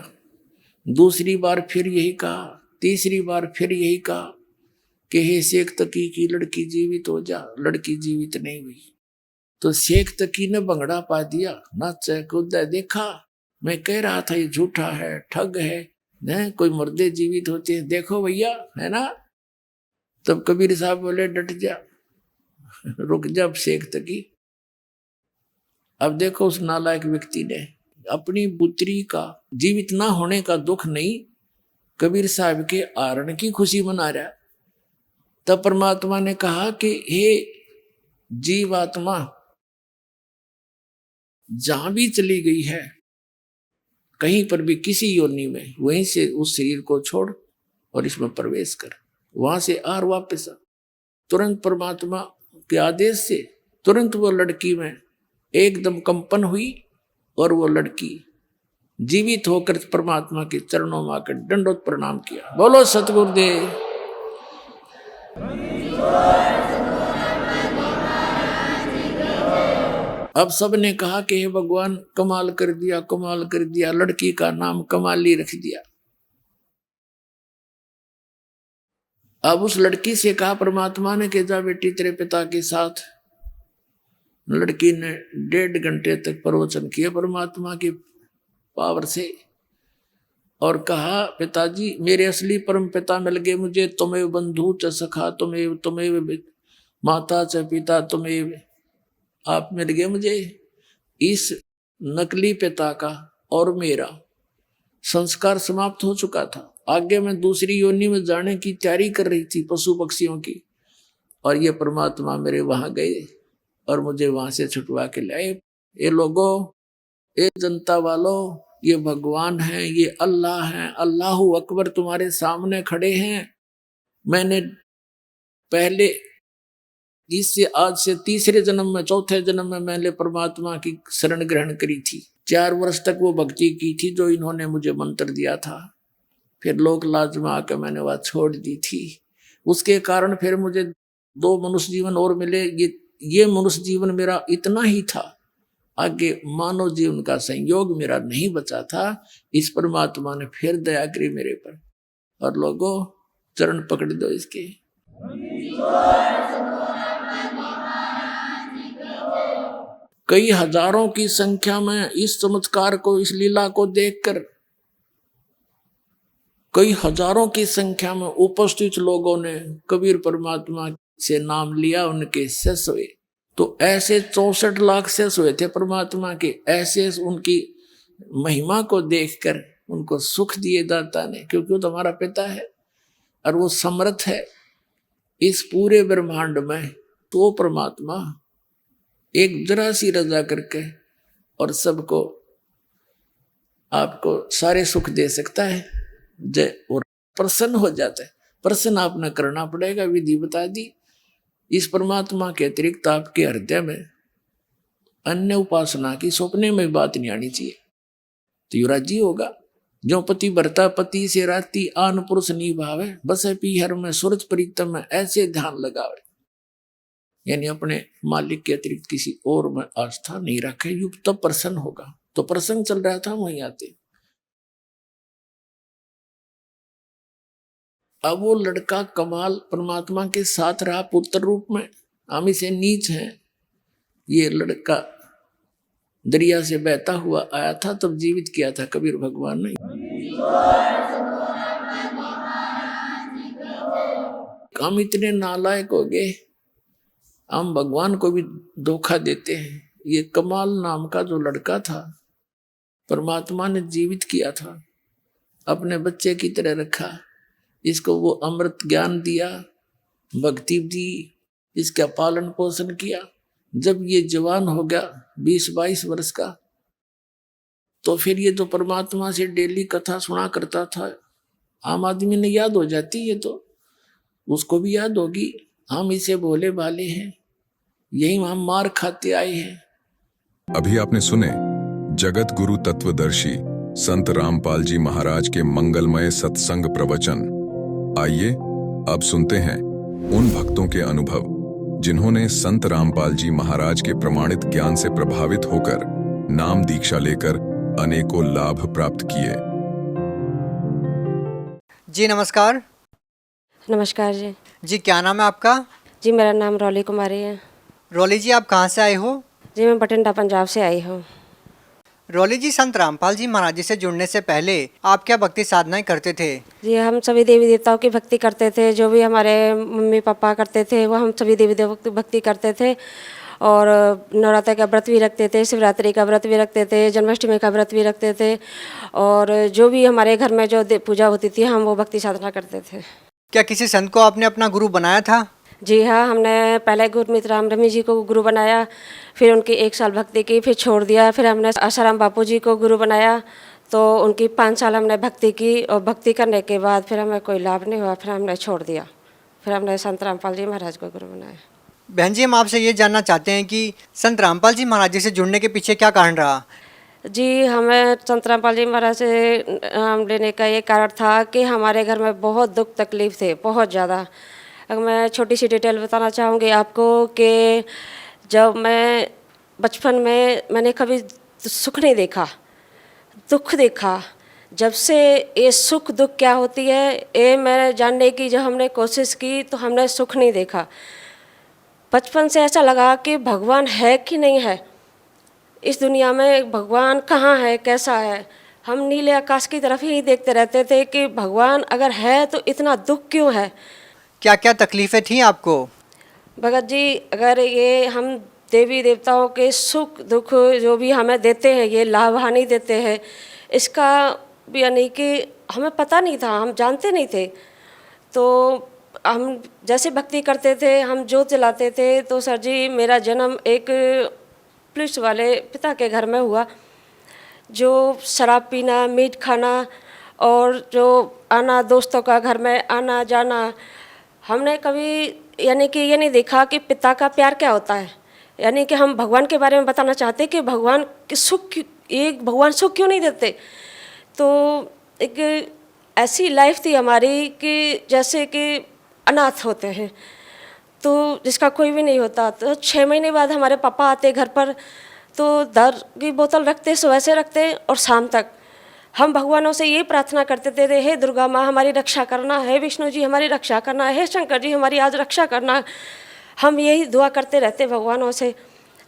दूसरी बार फिर यही कहा, तीसरी बार फिर यही कहा कि हे शेख तकी की लड़की जीवित हो जा। लड़की जीवित नहीं हुई। तो शेख तकी ने भंगड़ा पा दिया, नाचा कूदा, देखा मैं कह रहा था ये झूठा है, ठग है, कोई मुर्दे जीवित होते हैं, देखो भैया, है ना। तब कबीर साहब बोले डट जा, रुक जा शेख तकी। अब देखो उस नालायक व्यक्ति ने अपनी पुत्री का जीवित ना होने का दुख नहीं, कबीर साहब के आरण की खुशी मना रहा। तब परमात्मा ने कहा कि हे जीवात्मा, जहां भी चली गई है, कहीं पर भी किसी योनि में, वहीं से उस शरीर को छोड़ और इसमें प्रवेश कर, वहां से आर वापस आ। तुरंत परमात्मा के आदेश से तुरंत वो लड़की में एकदम कंपन हुई और वो लड़की जीवित होकर परमात्मा के चरणों में आकर दंडोत प्रणाम किया। बोलो सतगुरुदेव। अब सबने कहा कि हे भगवान कमाल कर दिया, कमाल कर दिया। लड़की का नाम कमाली रख दिया। अब उस लड़की से कहा परमात्मा ने कि जा बेटी तेरे पिता के साथ। लड़की ने 1.5 घंटे तक प्रवचन किया परमात्मा की पावर से और कहा पिताजी मेरे असली परम पिता मिल गए मुझे। तुम्हें बंधु च सखा, तुम्हें माता च पिता, तुम्हें आप मिल गए मुझे। इस नकली पिता का और मेरा संस्कार समाप्त हो चुका था। आगे मैं दूसरी योनि में जाने की तैयारी कर रही थी पशु पक्षियों की, और ये परमात्मा मेरे वहां गए और मुझे वहां से छुटवा के लाए। ये लोगों, ये जनता वालों, ये भगवान है, ये अल्लाह है, अल्लाहू अकबर तुम्हारे सामने खड़े हैं। मैंने पहले इससे आज से तीसरे जन्म में, चौथे जन्म में मैंने परमात्मा की शरण ग्रहण करी थी। 4 वर्ष तक वो भक्ति की थी जो इन्होंने मुझे मंत्र दिया था। फिर लोक लाज में आकर मैंने वह छोड़ दी थी। उसके कारण फिर मुझे 2 मनुष्य जीवन और मिले। ये मनुष्य जीवन मेरा इतना ही था, आगे मानव जीवन का संयोग मेरा नहीं बचा था। इस परमात्मा ने फिर दया करी मेरे पर। और लोगों चरण पकड़ दो इसके। कई हजारों की संख्या में इस चमत्कार को, इस लीला को देखकर कई हजारों की संख्या में उपस्थित लोगों ने कबीर परमात्मा से नाम लिया, उनके शिष्य हुए। तो ऐसे 64 लाख शिष्य हुए थे परमात्मा के। ऐसे उनकी महिमा को देखकर उनको सुख दिए दाता ने, क्योंकि वो तुम्हारा पिता है और वो समर्थ है इस पूरे ब्रह्मांड में। तो परमात्मा एक जरा सी रजा करके और सबको, आपको सारे सुख दे सकता है। जय, और प्रसन्न हो जाता है। प्रसन्न आपने करना पड़ेगा, विधि बता दी। इस परमात्मा के अतिरिक्त आपके हृदय में अन्य उपासना की सपने में बात नहीं आनी चाहिए, तो यु राजी होगा। जो पति भरता पति से राती, आन पुरुष निभावे, बस पीहर में सूरज प्रीतम में, ऐसे ध्यान लगावे। यानी अपने मालिक के अतिरिक्त किसी और में आस्था नहीं रखे, युग तब प्रसन्न होगा। तो प्रसंग चल रहा था, वहीं आते। अब वो लड़का कमाल परमात्मा के साथ रहा पुत्र रूप में। हम इसे नीच हैं। ये लड़का दरिया से बहता हुआ आया था, तब जीवित किया था कबीर भगवान ने। हम इतने नालायक हो गए, हम भगवान को भी धोखा देते हैं। ये कमाल नाम का जो लड़का था, परमात्मा ने जीवित किया था, अपने बच्चे की तरह रखा। इसको वो अमृत ज्ञान दिया, भक्ति दी, इसका पालन पोषण किया। जब ये जवान हो गया 20-22 वर्ष का, तो फिर ये तो परमात्मा से डेली कथा सुना करता था। आम आदमी ने याद हो जाती है, तो उसको भी याद होगी। हम इसे भोले भाले हैं, यही हम मार खाते आए हैं। अभी आपने सुने जगत गुरु तत्वदर्शी संत रामपाल जी महाराज के मंगलमय सत्संग प्रवचन। आइए अब सुनते हैं उन भक्तों के अनुभव जिन्होंने संत रामपाल जी महाराज के प्रमाणित ज्ञान से प्रभावित होकर नाम दीक्षा लेकर अनेकों लाभ प्राप्त किए। जी नमस्कार। नमस्कार जी। जी क्या नाम है आपका? जी मेरा नाम रौली कुमारी है। रौली जी आप कहाँ से आए हो? जी मैं बठिंडा पंजाब से आई हूँ। रौली जी, संत रामपाल जी महाराज जी से जुड़ने से पहले आप क्या भक्ति साधनाएं करते थे? जी हम सभी देवी देवताओं की भक्ति करते थे, जो भी हमारे मम्मी पापा करते थे वो हम सभी देवी देवताओं की भक्ति करते थे। और नवरात्र का व्रत भी रखते थे, शिवरात्रि का व्रत भी रखते थे, जन्माष्टमी का व्रत भी रखते थे। और जो भी हमारे घर में जो पूजा होती थी हम वो भक्ति साधना करते थे। क्या किसी संत को आपने अपना गुरु बनाया था? जी हाँ, हमने पहले गुरमीत राम रमी जी को गुरु बनाया, फिर उनकी 1 साल भक्ति की, फिर छोड़ दिया। फिर हमने आसाराम बापू जी को गुरु बनाया, तो उनकी 5 साल हमने भक्ति की, और भक्ति करने के बाद फिर हमें कोई लाभ नहीं हुआ, फिर हमने छोड़ दिया। फिर हमने संत रामपाल जी महाराज को गुरु बनाया। बहन जी, हम आपसे ये जानना चाहते हैं कि संत रामपाल जी महाराज जी से जुड़ने के पीछे क्या कारण रहा? जी हमें संत रामपाल जी महाराज से नाम लेने का ये कारण था कि हमारे घर में बहुत दुख तकलीफ थे, बहुत ज़्यादा। अगर मैं छोटी सी डिटेल बताना चाहूँगी आपको कि जब मैं बचपन में मैंने कभी सुख नहीं देखा, दुख देखा। जब से ये सुख दुख क्या होती है ये मैंने जानने की जब हमने कोशिश की तो हमने सुख नहीं देखा। बचपन से ऐसा लगा कि भगवान है कि नहीं है, इस दुनिया में भगवान कहाँ है, कैसा है। हम नीले आकाश की तरफ ही देखते रहते थे कि भगवान अगर है तो इतना दुख क्यों है। क्या क्या तकलीफ़ें थीं आपको? भगत जी, अगर ये हम देवी देवताओं के सुख दुख जो भी हमें देते हैं, ये लाभ हानि देते हैं, इसका भी यानी कि हमें पता नहीं था, हम जानते नहीं थे। तो हम जैसे भक्ति करते थे, हम जोत जलाते थे। तो सर जी, मेरा जन्म एक पुलिस वाले पिता के घर में हुआ, जो शराब पीना, मीट खाना और जो आना, दोस्तों का घर में आना जाना, हमने कभी यानी कि ये नहीं देखा कि पिता का प्यार क्या होता है। यानी कि हम भगवान के बारे में बताना चाहते कि भगवान के सुख, एक भगवान सुख क्यों नहीं देते। तो एक ऐसी लाइफ थी हमारी कि जैसे कि अनाथ होते हैं, तो जिसका कोई भी नहीं होता। तो 6 महीने बाद हमारे पापा आते घर पर, तो दारू की बोतल रखते, सुबह से रखते और शाम तक। हम भगवानों से ये प्रार्थना करते थे, हे दुर्गा माँ हमारी रक्षा करना, हे विष्णु जी हमारी रक्षा करना, हे शंकर जी हमारी आज रक्षा करना। हम यही दुआ करते रहते भगवानों से,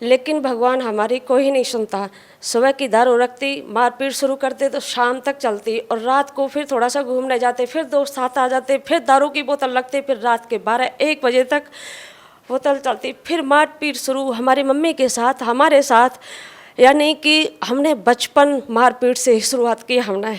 लेकिन भगवान हमारी कोई नहीं सुनता। सुबह की दारू रखती, मारपीट शुरू करते तो शाम तक चलती, और रात को फिर थोड़ा सा घूमने जाते, फिर दोस्त साथ आ जाते, फिर दारू की बोतल रखते, फिर रात के 12-1 बजे तक बोतल चलती, फिर मारपीट शुरू हमारी मम्मी के साथ, हमारे साथ। यानी कि हमने बचपन मारपीट से ही शुरुआत की। हमने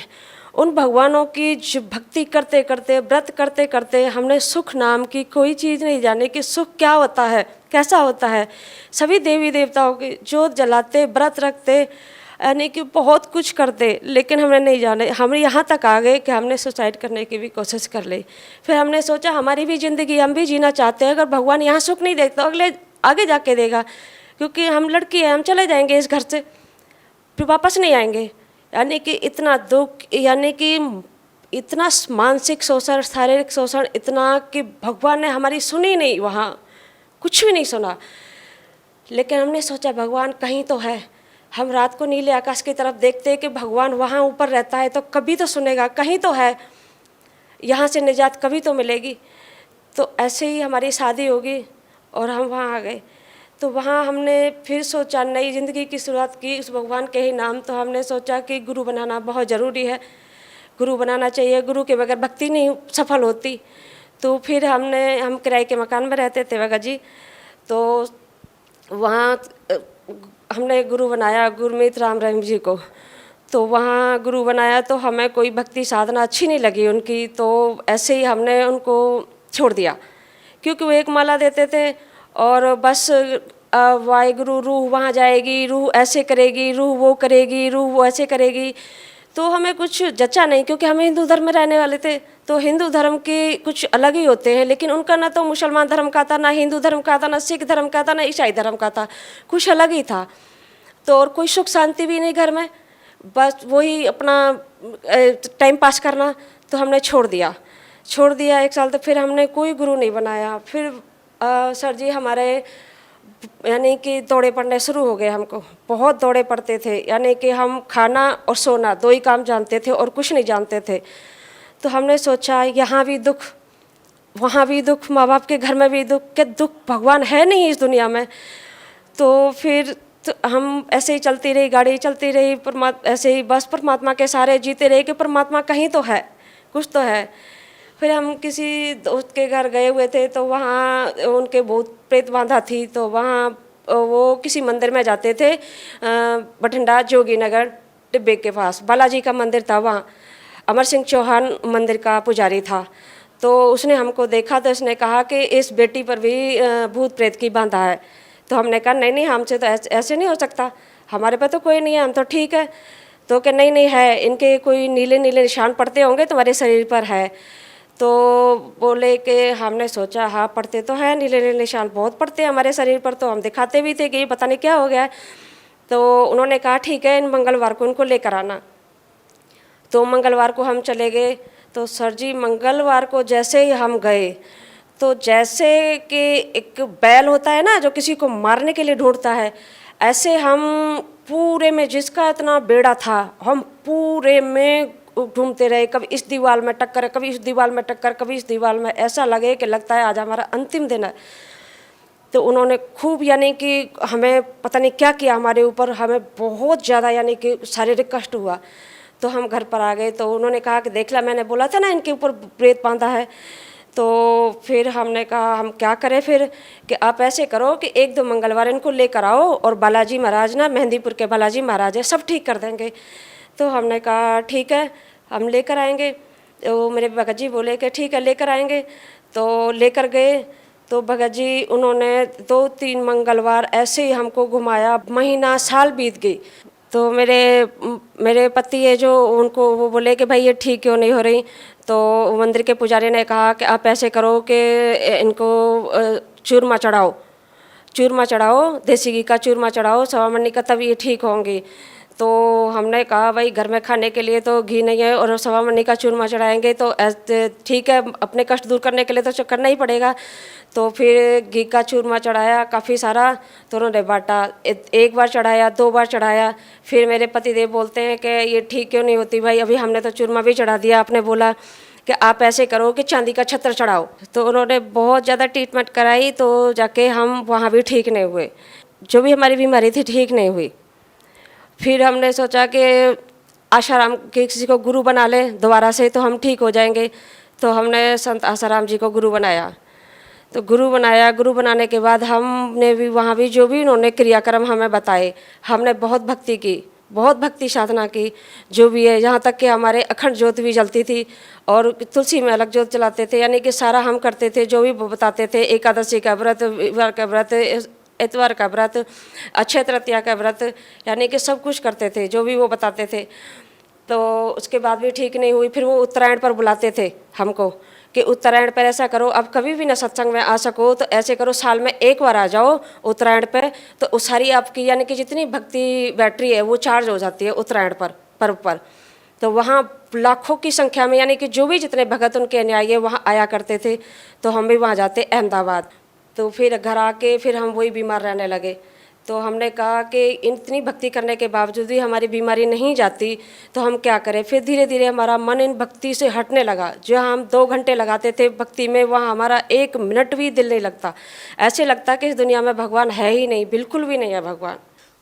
उन भगवानों की जो भक्ति करते करते, व्रत करते करते, हमने सुख नाम की कोई चीज़ नहीं जानी कि सुख क्या होता है, कैसा होता है। सभी देवी देवताओं की जोत जलाते, व्रत रखते, यानी कि बहुत कुछ करते, लेकिन हमने नहीं जाने। हम यहाँ तक आ गए कि हमने सुसाइड करने की भी कोशिश कर ली। फिर हमने सोचा हमारी भी ज़िंदगी हम भी जीना चाहते हैं, अगर भगवान यहाँ सुख नहीं देता अगले आगे जाके देगा, क्योंकि हम लड़की हैं, हम चले जाएंगे इस घर से, फिर वापस नहीं आएंगे। यानी कि इतना दुख, यानी कि इतना मानसिक शोषण, शारीरिक शोषण इतना कि भगवान ने हमारी सुनी नहीं, वहाँ कुछ भी नहीं सुना। लेकिन हमने सोचा भगवान कहीं तो है। हम रात को नीले आकाश की तरफ देखते कि भगवान वहाँ ऊपर रहता है, तो कभी तो सुनेगा, कहीं तो है, यहाँ से निजात कभी तो मिलेगी। तो ऐसे ही हमारी शादी होगी और हम वहाँ आ गए। तो वहाँ हमने फिर सोचा नई ज़िंदगी की शुरुआत की उस भगवान के ही नाम। तो हमने सोचा कि गुरु बनाना बहुत ज़रूरी है, गुरु बनाना चाहिए, गुरु के बगैर भक्ति नहीं सफल होती। तो फिर हम किराए के मकान में रहते थे भगत जी, तो वहाँ हमने गुरु बनाया गुरमीत राम रहीम जी को। तो वहाँ गुरु बनाया तो हमें कोई भक्ति साधना अच्छी नहीं लगी उनकी, तो ऐसे ही हमने उनको छोड़ दिया, क्योंकि वो एक माला देते थे और बस वाहिगुरु, रूह वहाँ जाएगी, रूह ऐसे करेगी, रूह वो करेगी, रूह वो ऐसे करेगी। तो तो हमें कुछ जचा नहीं, क्योंकि हम हिंदू धर्म में रहने वाले थे। तो हिंदू धर्म के कुछ अलग ही होते हैं, लेकिन उनका ना तो मुसलमान धर्म का था, ना हिंदू धर्म का था, ना सिख धर्म का था, ना ईसाई धर्म का था, कुछ अलग ही था। तो और कोई सुख शांति भी नहीं घर में, बस वही अपना टाइम पास करना। तो हमने छोड़ दिया 1 साल। तो फिर हमने कोई गुरु नहीं बनाया। फिर सर जी हमारे यानी कि दौड़े पड़ने शुरू हो गए। हमको बहुत दौड़े पड़ते थे, यानी कि हम खाना और सोना 2 ही काम जानते थे और कुछ नहीं जानते थे। तो हमने सोचा यहाँ भी दुख, वहाँ भी दुख, माँ बाप के घर में भी दुख, कि दुख भगवान है नहीं इस दुनिया में। तो फिर तो हम ऐसे ही चलती रही, गाड़ी चलती रही, ऐसे ही बस परमात्मा के सहारे जीते रहे कि परमात्मा कहीं तो है, कुछ तो है। फिर हम किसी दोस्त के घर गए हुए थे, तो वहाँ उनके भूत प्रेत बांधा थी। तो वहाँ वो किसी मंदिर में जाते थे, बठिंडा जोगी नगर टिब्बे के पास बालाजी का मंदिर था। वहाँ अमर सिंह चौहान मंदिर का पुजारी था। तो उसने हमको देखा, तो उसने कहा कि इस बेटी पर भी भूत प्रेत की बांधा है। तो हमने कहा नहीं हमसे तो ऐसे नहीं हो सकता, हमारे पे तो कोई नहीं है, हम तो ठीक है। तो कि नहीं है, इनके कोई नीले नीले निशान पड़ते होंगे, तुम्हारे शरीर पर है। तो बोले कि हमने सोचा हाँ पड़ते तो हैं, नीले नीले निशान बहुत पड़ते हैं हमारे शरीर पर। तो हम दिखाते भी थे कि पता नहीं क्या हो गया है। तो उन्होंने कहा ठीक है, इन मंगलवार को इनको लेकर आना। तो मंगलवार को हम चले गए। तो सर जी मंगलवार को जैसे ही हम गए, तो जैसे कि एक बैल होता है ना जो किसी को मारने के लिए ढूंढता है, ऐसे हम पूरे में, जिसका इतना बेड़ा था, हम पूरे में घूमते रहे। कभी इस दीवार में टक्कर, कभी इस दीवार में टक्कर, कभी इस दीवार में। ऐसा लगे कि लगता है आज हमारा अंतिम दिन है। तो उन्होंने खूब यानी कि हमें पता नहीं क्या किया हमारे ऊपर, हमें बहुत ज़्यादा यानी कि शारीरिक कष्ट हुआ। तो हम घर पर आ गए। तो उन्होंने कहा कि देख ला, मैंने बोला था ना इनके ऊपर प्रेत बांधा है। तो फिर हमने कहा हम क्या करें फिर, कि आप ऐसे करो कि 1-2 मंगलवार इनको लेकर आओ, और बालाजी महाराज ना, मेहंदीपुर के बालाजी महाराज है, सब ठीक कर देंगे। तो हमने कहा ठीक है, हम लेकर आएंगे। तो मेरे भगत जी बोले कि ठीक है लेकर आएंगे। तो लेकर गए। तो भगत जी उन्होंने 2-3 मंगलवार ऐसे ही हमको घुमाया, महीना साल बीत गई। तो मेरे पति है जो, उनको वो बोले कि भाई ये ठीक क्यों नहीं हो रही। तो मंदिर के पुजारी ने कहा कि आप ऐसे करो कि इनको चूरमा चढ़ाओ, देसी घी का चूरमा चढ़ाओ, सवा महीने का, तब ये ठीक होंगी। तो हमने कहा भाई घर में खाने के लिए तो घी नहीं है, और सवा महीने का चूरमा चढ़ाएंगे तो ठीक है, अपने कष्ट दूर करने के लिए तो करना ही पड़ेगा। तो फिर घी का चूरमा चढ़ाया काफ़ी सारा। तो उन्होंने बांटा, 1 बार चढ़ाया, 2 बार चढ़ाया। फिर मेरे पतिदेव बोलते हैं कि ये ठीक क्यों नहीं होती भाई, अभी हमने तो चूरमा भी चढ़ा दिया। आपने बोला कि आप ऐसे करो कि चांदी का छत्र चढ़ाओ। तो उन्होंने बहुत ज़्यादा ट्रीटमेंट कराई, तो जाके हम वहाँ भी ठीक नहीं हुए, जो भी हमारी बीमारी थी ठीक नहीं हुई। फिर हमने सोचा कि आशाराम के किसी को गुरु बना लें दोबारा से, तो हम ठीक हो जाएंगे। तो हमने संत आशाराम जी को गुरु बनाया। तो गुरु बनाने के बाद हमने भी वहाँ भी जो भी उन्होंने क्रियाक्रम हमें बताए, हमने बहुत भक्ति की, बहुत भक्ति साधना की, जो भी है। यहाँ तक कि हमारे अखंड ज्योत भी जलती थी, और तुलसी में अलग ज्योत जलाते थे, यानी कि सारा हम करते थे जो भी वो बताते थे। एकादशी का व्रत, वीरवार का व्रत, इतवार का व्रत, अक्षय तृतीया का व्रत, यानी कि सब कुछ करते थे जो भी वो बताते थे। तो उसके बाद भी ठीक नहीं हुई। फिर वो उत्तरायण पर बुलाते थे हमको कि उत्तरायण पर ऐसा करो, अब कभी भी ना सत्संग में आ सको तो ऐसे करो, साल में 1 बार आ जाओ उत्तरायण पे, तो उस सारी आपकी यानी कि जितनी भक्ति बैटरी है वो चार्ज हो जाती है उत्तरायण पर, पर्व पर। तो वहाँ लाखों की संख्या में यानी कि जो भी जितने भगत उनके अनुयायी वहाँ आया करते थे। तो हम भी वहाँ जाते अहमदाबाद। तो फिर घर आके फिर हम वही बीमार रहने लगे। तो हमने कहा कि इतनी भक्ति करने के बावजूद भी हमारी बीमारी नहीं जाती, तो हम क्या करें। फिर धीरे धीरे हमारा मन इन भक्ति से हटने लगा। जो हम 2 घंटे लगाते थे भक्ति में, वहाँ हमारा 1 मिनट भी दिल नहीं लगता। ऐसे लगता कि इस दुनिया में भगवान है ही नहीं, बिल्कुल भी नहीं है भगवान।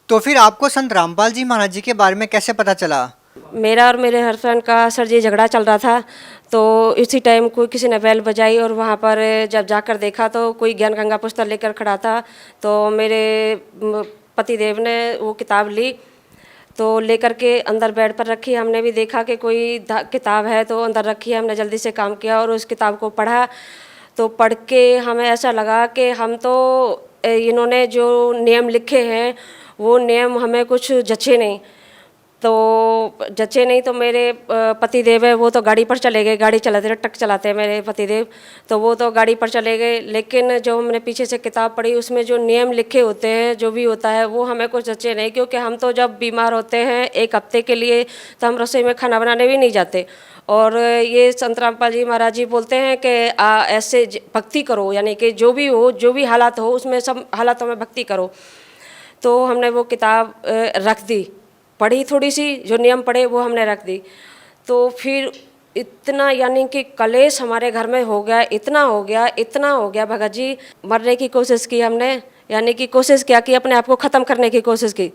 तो फिर आपको संत रामपाल जी महाराज जी के बारे में कैसे पता चला? मेरा और मेरे हस्बैंड का सर जी झगड़ा चल रहा था। तो इसी टाइम कोई किसी ने बैल बजाई, और वहाँ पर जब जाकर देखा तो कोई ज्ञान गंगा पुस्तक लेकर खड़ा था। तो मेरे पतिदेव ने वो किताब ली, तो लेकर के अंदर बेड पर रखी। हमने भी देखा कि कोई किताब है, तो अंदर रखी। हमने जल्दी से काम किया और उस किताब को पढ़ा। तो पढ़ के हमें ऐसा लगा कि हम तो इन्होंने जो नियम लिखे हैं वो नियम हमें कुछ जचे नहीं। तो जचे नहीं। तो मेरे पति देव है वो तो गाड़ी पर चले गए, गाड़ी चलाते ट्रक चलाते हैं मेरे पति देव, तो वो तो गाड़ी पर चले गए। लेकिन जो हमने पीछे से किताब पढ़ी उसमें जो नियम लिखे होते हैं, जो भी होता है वो हमें कुछ जचे नहीं, क्योंकि हम तो जब बीमार होते हैं 1 हफ्ते के लिए तो हम रसोई में खाना बनाने भी नहीं जाते। और ये संत रामपाल जी महाराज जी बोलते हैं कि ऐसे भक्ति करो, यानी कि जो भी हो, जो भी हालात हो उसमें सब हालातों में भक्ति करो। तो हमने वो किताब रख दी, पढ़ी थोड़ी सी, जो नियम पढ़े वो हमने रख दी। तो फिर इतना यानी कि कलेश हमारे घर में हो गया, इतना हो गया भगत जी, मरने की कोशिश की हमने, यानी कि कोशिश किया कि अपने आप को ख़त्म करने की कोशिश की।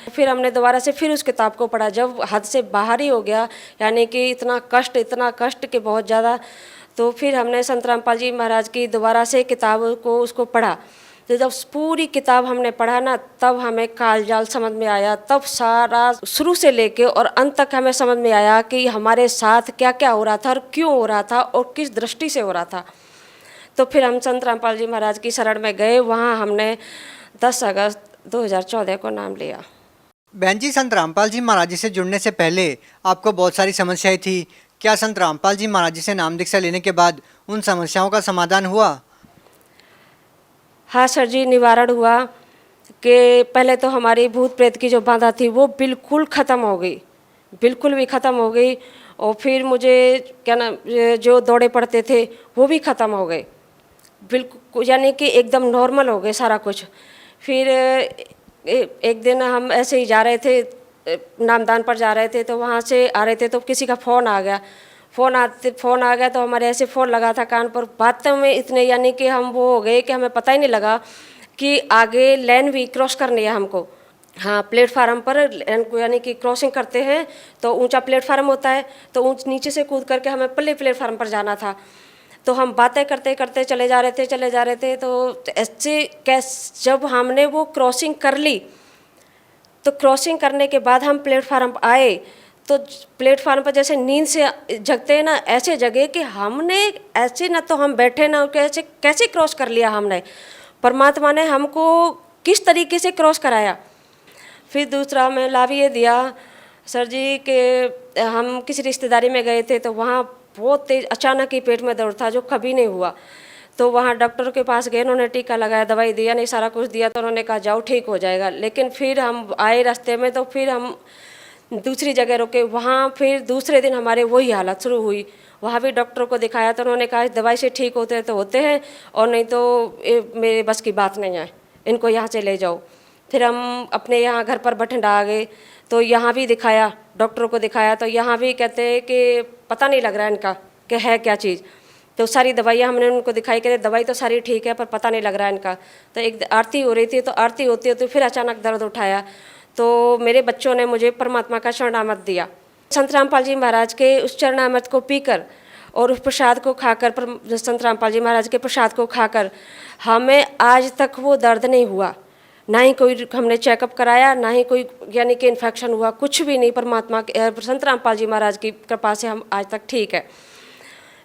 फिर हमने दोबारा से फिर उस किताब को पढ़ा, जब हद से बाहर ही हो गया, यानी कि इतना कष्ट कि बहुत ज़्यादा। तो फिर हमने संत रामपाल जी महाराज की दोबारा से किताब को उसको पढ़ा। तो जब पूरी किताब हमने पढ़ा ना, तब हमें कालजाल समझ में आया, तब सारा शुरू से लेके और अंत तक हमें समझ में आया कि हमारे साथ क्या क्या हो रहा था और क्यों हो रहा था और किस दृष्टि से हो रहा था। तो फिर हम संत रामपाल जी महाराज की शरण में गए, वहाँ हमने 10 अगस्त 2014 को नाम लिया। बहन जी, संत रामपाल जी महाराज जी से जुड़ने से पहले आपको बहुत सारी समस्याएं थी, क्या संत रामपाल जी महाराज जी से नाम दीक्षा लेने के बाद उन समस्याओं का समाधान हुआ? हाँ सर जी, निवारण हुआ कि पहले तो हमारी भूत प्रेत की जो बाधा थी वो बिल्कुल ख़त्म हो गई, बिल्कुल भी ख़त्म हो गई। और फिर मुझे क्या ना, जो दौड़े पड़ते थे वो भी ख़त्म हो गए, बिल्कुल, यानी कि एकदम नॉर्मल हो गए सारा कुछ। फिर एक दिन हम ऐसे ही जा रहे थे, नामदान पर जा रहे थे, तो वहाँ से आ रहे थे तो किसी का फ़ोन आ गया। फ़ोन आ गया तो हमारे ऐसे फ़ोन लगा था कान पर, बातों में इतने यानी कि हम वो हो गए कि हमें पता ही नहीं लगा कि आगे लाइन भी क्रॉस करनी है हमको। हाँ, प्लेटफार्म पर यानी कि क्रॉसिंग करते हैं तो ऊंचा प्लेटफार्म होता है, तो नीचे से कूद करके हमें पल्ले प्लेटफार्म पर जाना था। तो हम बातें करते करते चले जा रहे थे। तो ऐसे जब हमने वो क्रॉसिंग कर ली, तो क्रॉसिंग करने के बाद हम प्लेटफार्म पर आए, तो प्लेटफार्म पर जैसे नींद से जगते हैं ना, ऐसे जगह कि हमने ऐसे ना तो हम बैठे ना, कैसे क्रॉस कर लिया हमने, परमात्मा ने हमको किस तरीके से क्रॉस कराया। फिर दूसरा हमें लाभ ये दिया सर जी कि हम किसी रिश्तेदारी में गए थे, तो वहाँ बहुत तेज अचानक ही पेट में दर्द था जो कभी नहीं हुआ। तो वहाँ डॉक्टर के पास गए, उन्होंने टीका लगाया, दवाई दिया, नहीं सारा कुछ दिया, तो उन्होंने कहा जाओ ठीक हो जाएगा। लेकिन फिर हम आए रास्ते में, तो फिर हम दूसरी जगह रुके, वहाँ फिर दूसरे दिन हमारे वही हालत शुरू हुई। वहाँ भी डॉक्टर को दिखाया तो उन्होंने कहा दवाई से ठीक होते हैं तो होते हैं, और नहीं तो मेरे बस की बात नहीं है, इनको यहाँ से ले जाओ। फिर हम अपने यहाँ घर पर बठिंडा आ गए, तो यहाँ भी दिखाया, डॉक्टरों को दिखाया, तो यहाँ भी कहते हैं कि पता नहीं लग रहा है इनका कि है क्या चीज़। तो सारी दवाइयाँ हमने उनको दिखाई, कहते दवाई तो सारी ठीक है पर पता नहीं लग रहा है इनका। तो एक आरती हो रही थी, तो आरती होती होती फिर अचानक दर्द उठाया, तो मेरे बच्चों ने मुझे परमात्मा का शरणामृत दिया। संत रामपाल जी महाराज के उस चरणामृत को पीकर और उस प्रसाद को खाकर, संत रामपाल जी महाराज के प्रसाद को खाकर हमें आज तक वो दर्द नहीं हुआ, ना ही कोई हमने चेकअप कराया, ना ही कोई यानी कि इन्फेक्शन हुआ, कुछ भी नहीं। परमात्मा के संत रामपाल जी महाराज की कृपा से हम आज तक ठीक है।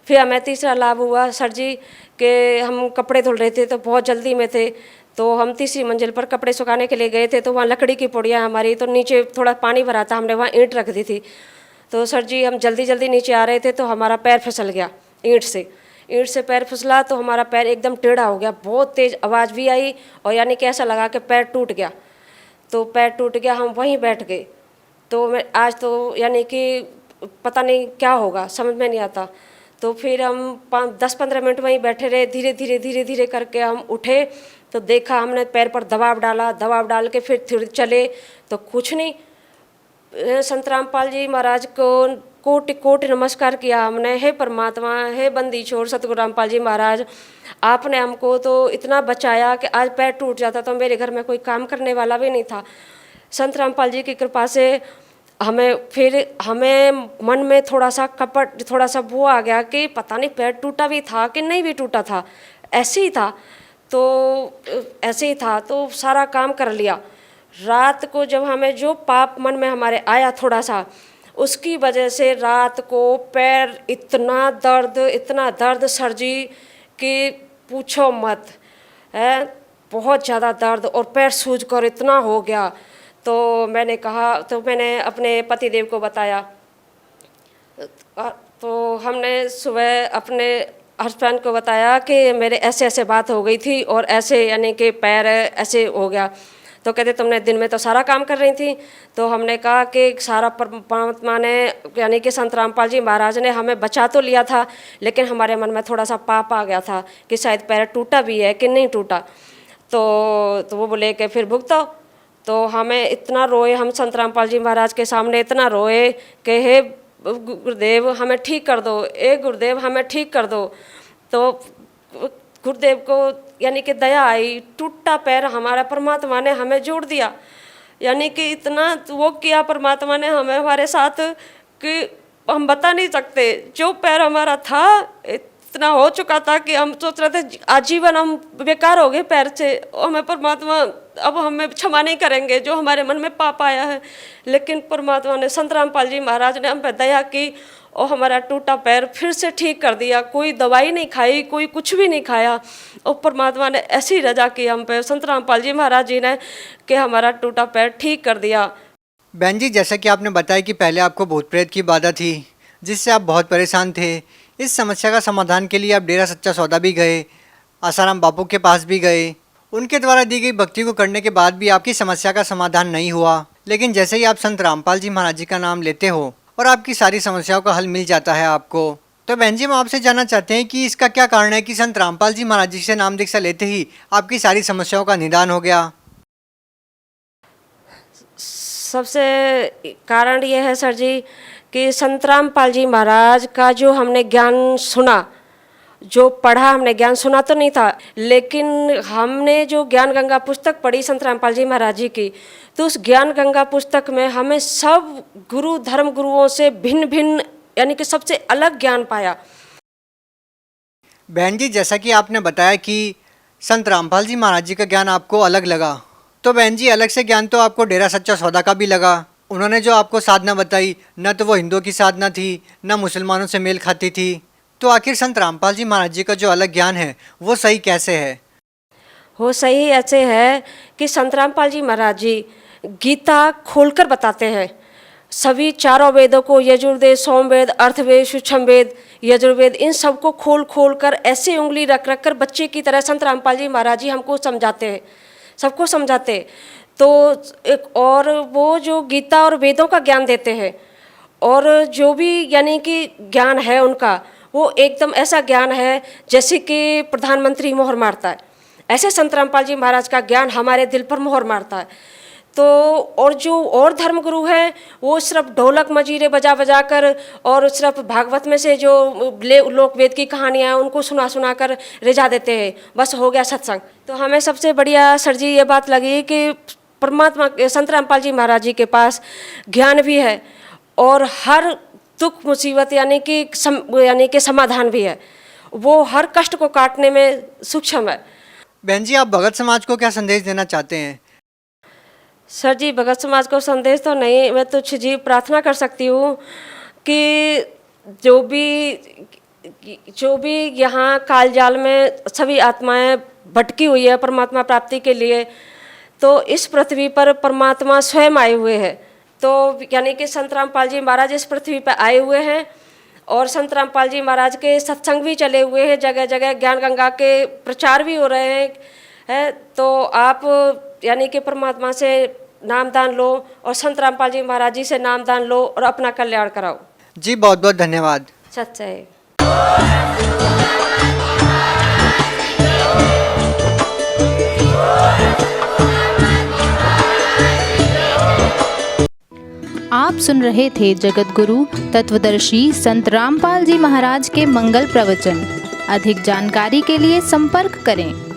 फिर हमें तीसरा लाभ हुआ सर जी कि हम कपड़े धुल रहे थे, तो बहुत जल्दी में थे, तो हम तीसरी मंजिल पर कपड़े सुखाने के लिए गए थे, तो वहाँ लकड़ी की पुड़िया हमारी, तो नीचे थोड़ा पानी भरा था, हमने वहाँ ईंट रख दी थी। तो सर जी हम जल्दी जल्दी नीचे आ रहे थे, तो हमारा पैर फिसल गया ईंट से पैर फिसला, तो हमारा पैर एकदम टेढ़ा हो गया, बहुत तेज़ आवाज़ भी आई, और यानी कि ऐसा लगा कि पैर टूट गया। तो पैर टूट गया, हम वहीं बैठ गए। तो मैं आज तो यानी कि पता नहीं क्या होगा, समझ में नहीं आता। तो फिर हम 10-15 मिनट वहीं बैठे रहे, धीरे धीरे करके हम उठे, तो देखा हमने पैर पर दबाव डाल के फिर चले, तो कुछ नहीं। संत रामपाल जी महाराज को कोटि कोटि नमस्कार किया हमने, हे परमात्मा, हे बंदी छोड़ सतगुरु रामपाल जी महाराज, आपने हमको तो इतना बचाया कि आज पैर टूट जाता तो मेरे घर में कोई काम करने वाला भी नहीं था। संत रामपाल जी की कृपा से हमें मन में थोड़ा सा कपट, थोड़ा सा वो आ गया कि पता नहीं पैर टूटा भी था कि नहीं भी टूटा था, ऐसे ही था। तो सारा काम कर लिया। रात को जब हमें जो पाप मन में हमारे आया थोड़ा सा, उसकी वजह से रात को पैर इतना दर्द सर जी कि पूछो मत है, बहुत ज़्यादा दर्द, और पैर सूज कर इतना हो गया। तो मैंने कहा, तो मैंने अपने पतिदेव को बताया। तो हमने सुबह अपने हस्बैंड को बताया कि मेरे ऐसे ऐसे बात हो गई थी और ऐसे यानी कि पैर ऐसे हो गया। तो कहते तुमने दिन में तो सारा काम कर रही थी। तो हमने कहा कि सारा परमात्मा ने यानी कि संत रामपाल जी महाराज ने हमें बचा तो लिया था, लेकिन हमारे मन में थोड़ा सा पाप आ गया था कि शायद पैर टूटा भी है कि नहीं टूटा। तो वो बोले कि फिर भुगतो। तो हमें इतना रोए, हम संत रामपाल जी महाराज के सामने इतना रोए कि हे गुरुदेव हमें ठीक कर दो, ए गुरुदेव हमें ठीक कर दो। तो गुरुदेव को यानी कि दया आई, टूटा पैर हमारा परमात्मा ने हमें जोड़ दिया। यानी कि इतना वो किया परमात्मा ने हमें हमारे साथ कि हम बता नहीं सकते। जो पैर हमारा था इतना हो चुका था कि हम सोच रहे थे आजीवन हम बेकार हो गए पैर से, हमें परमात्मा अब हमें क्षमा नहीं करेंगे जो हमारे मन में पाप आया है। लेकिन परमात्मा ने, संत रामपाल जी महाराज ने हम पर दया की और हमारा टूटा पैर फिर से ठीक कर दिया। कोई दवाई नहीं खाई, कोई कुछ भी नहीं खाया, और परमात्मा ने ऐसी रजा की हम पे, संत रामपाल जी महाराज जी ने, कि हमारा टूटा पैर ठीक कर दिया। बहन जी, जैसा कि आपने बताया कि पहले आपको भूत प्रेत की बाधा थी जिससे आप बहुत परेशान थे। इस समस्या का समाधान के लिए आप डेरा सच्चा सौदा भी गए, आसाराम बापू के पास भी गए। उनके द्वारा दी गई भक्ति को करने के बाद भी आपकी समस्या का समाधान नहीं हुआ। लेकिन जैसे ही आप संत रामपाल जी महाराज जी का नाम लेते हो और आपकी सारी समस्याओं का हल मिल जाता है आपको। तो बहन जी, हम आपसे जानना चाहते हैं कि इसका क्या कारण है कि संत रामपाल जी महाराज जी से नाम दीक्षा लेते ही आपकी सारी समस्याओं का निदान हो गया? सबसे कारण ये है सर जी कि संत रामपाल जी महाराज का जो हमने ज्ञान सुना, जो पढ़ा, हमने ज्ञान सुना तो नहीं था, लेकिन हमने जो ज्ञान गंगा पुस्तक पढ़ी संत रामपाल जी महाराज जी की, तो उस ज्ञान गंगा पुस्तक में हमें सब गुरु धर्म गुरुओं से भिन्न भिन्न यानी कि सबसे अलग ज्ञान पाया। बहन जी, जैसा कि आपने बताया कि संत रामपाल जी महाराज जी का ज्ञान आपको अलग लगा, तो बहन जी अलग से ज्ञान तो आपको डेरा सच्चा सौदा का भी लगा। उन्होंने जो आपको साधना बताई, न तो वो हिंदुओं की साधना थी, न मुसलमानों से मेल खाती थी। तो आखिर संत रामपाल जी महाराज जी का जो अलग ज्ञान है वो सही कैसे है? वो सही ऐसे है कि संत रामपाल जी महाराज जी गीता खोलकर बताते हैं। सभी चारों वेदों को, यजुर्वेद, सोमवेद, अर्थवेद, सूक्ष्म वेद, यजुर्वेद, इन सबको खोल खोल कर ऐसे उंगली रख रख कर बच्चे की तरह संत रामपाल जी महाराज जी हमको समझाते हैं, सबको समझाते। तो एक और वो जो गीता और वेदों का ज्ञान देते हैं, और जो भी यानी कि ज्ञान है उनका, वो एकदम ऐसा ज्ञान है जैसे कि प्रधानमंत्री मोहर मारता है, ऐसे संत रामपाल जी महाराज का ज्ञान हमारे दिल पर मोहर मारता है। तो और जो और धर्मगुरु हैं वो सिर्फ ढोलक मजीरे बजा बजा कर और सिर्फ भागवत में से जो लोक वेद की कहानियाँ हैं उनको सुना सुना कर रिझा देते हैं, बस हो गया सत्संग। तो हमें सबसे बढ़िया सर जी ये बात लगी कि परमात्मा संत रामपाल जी महाराज जी के पास ज्ञान भी है और हर दुख मुसीबत यानी कि समाधान भी है, वो हर कष्ट को काटने में सूक्ष्म है। बहन जी, आप भगत समाज को क्या संदेश देना चाहते हैं? सर जी, भगत समाज को संदेश तो नहीं, मैं तो जी प्रार्थना कर सकती हूँ कि जो भी यहाँ कालजाल में सभी आत्माएं भटकी हुई है परमात्मा प्राप्ति के लिए, तो इस पृथ्वी पर परमात्मा स्वयं आए हुए हैं। तो यानी कि संत रामपाल जी महाराज इस पृथ्वी पर आए हुए हैं और संत रामपाल जी महाराज के सत्संग भी चले हुए हैं, जगह जगह ज्ञान गंगा के प्रचार भी हो रहे हैं। तो आप यानी कि परमात्मा से नामदान लो और संत रामपाल जी महाराज जी से नामदान लो और अपना कल्याण कराओ। जी बहुत बहुत धन्यवाद। सच्चा है। आप सुन रहे थे जगत गुरु तत्वदर्शी संत रामपाल जी महाराज के मंगल प्रवचन। अधिक जानकारी के लिए संपर्क करें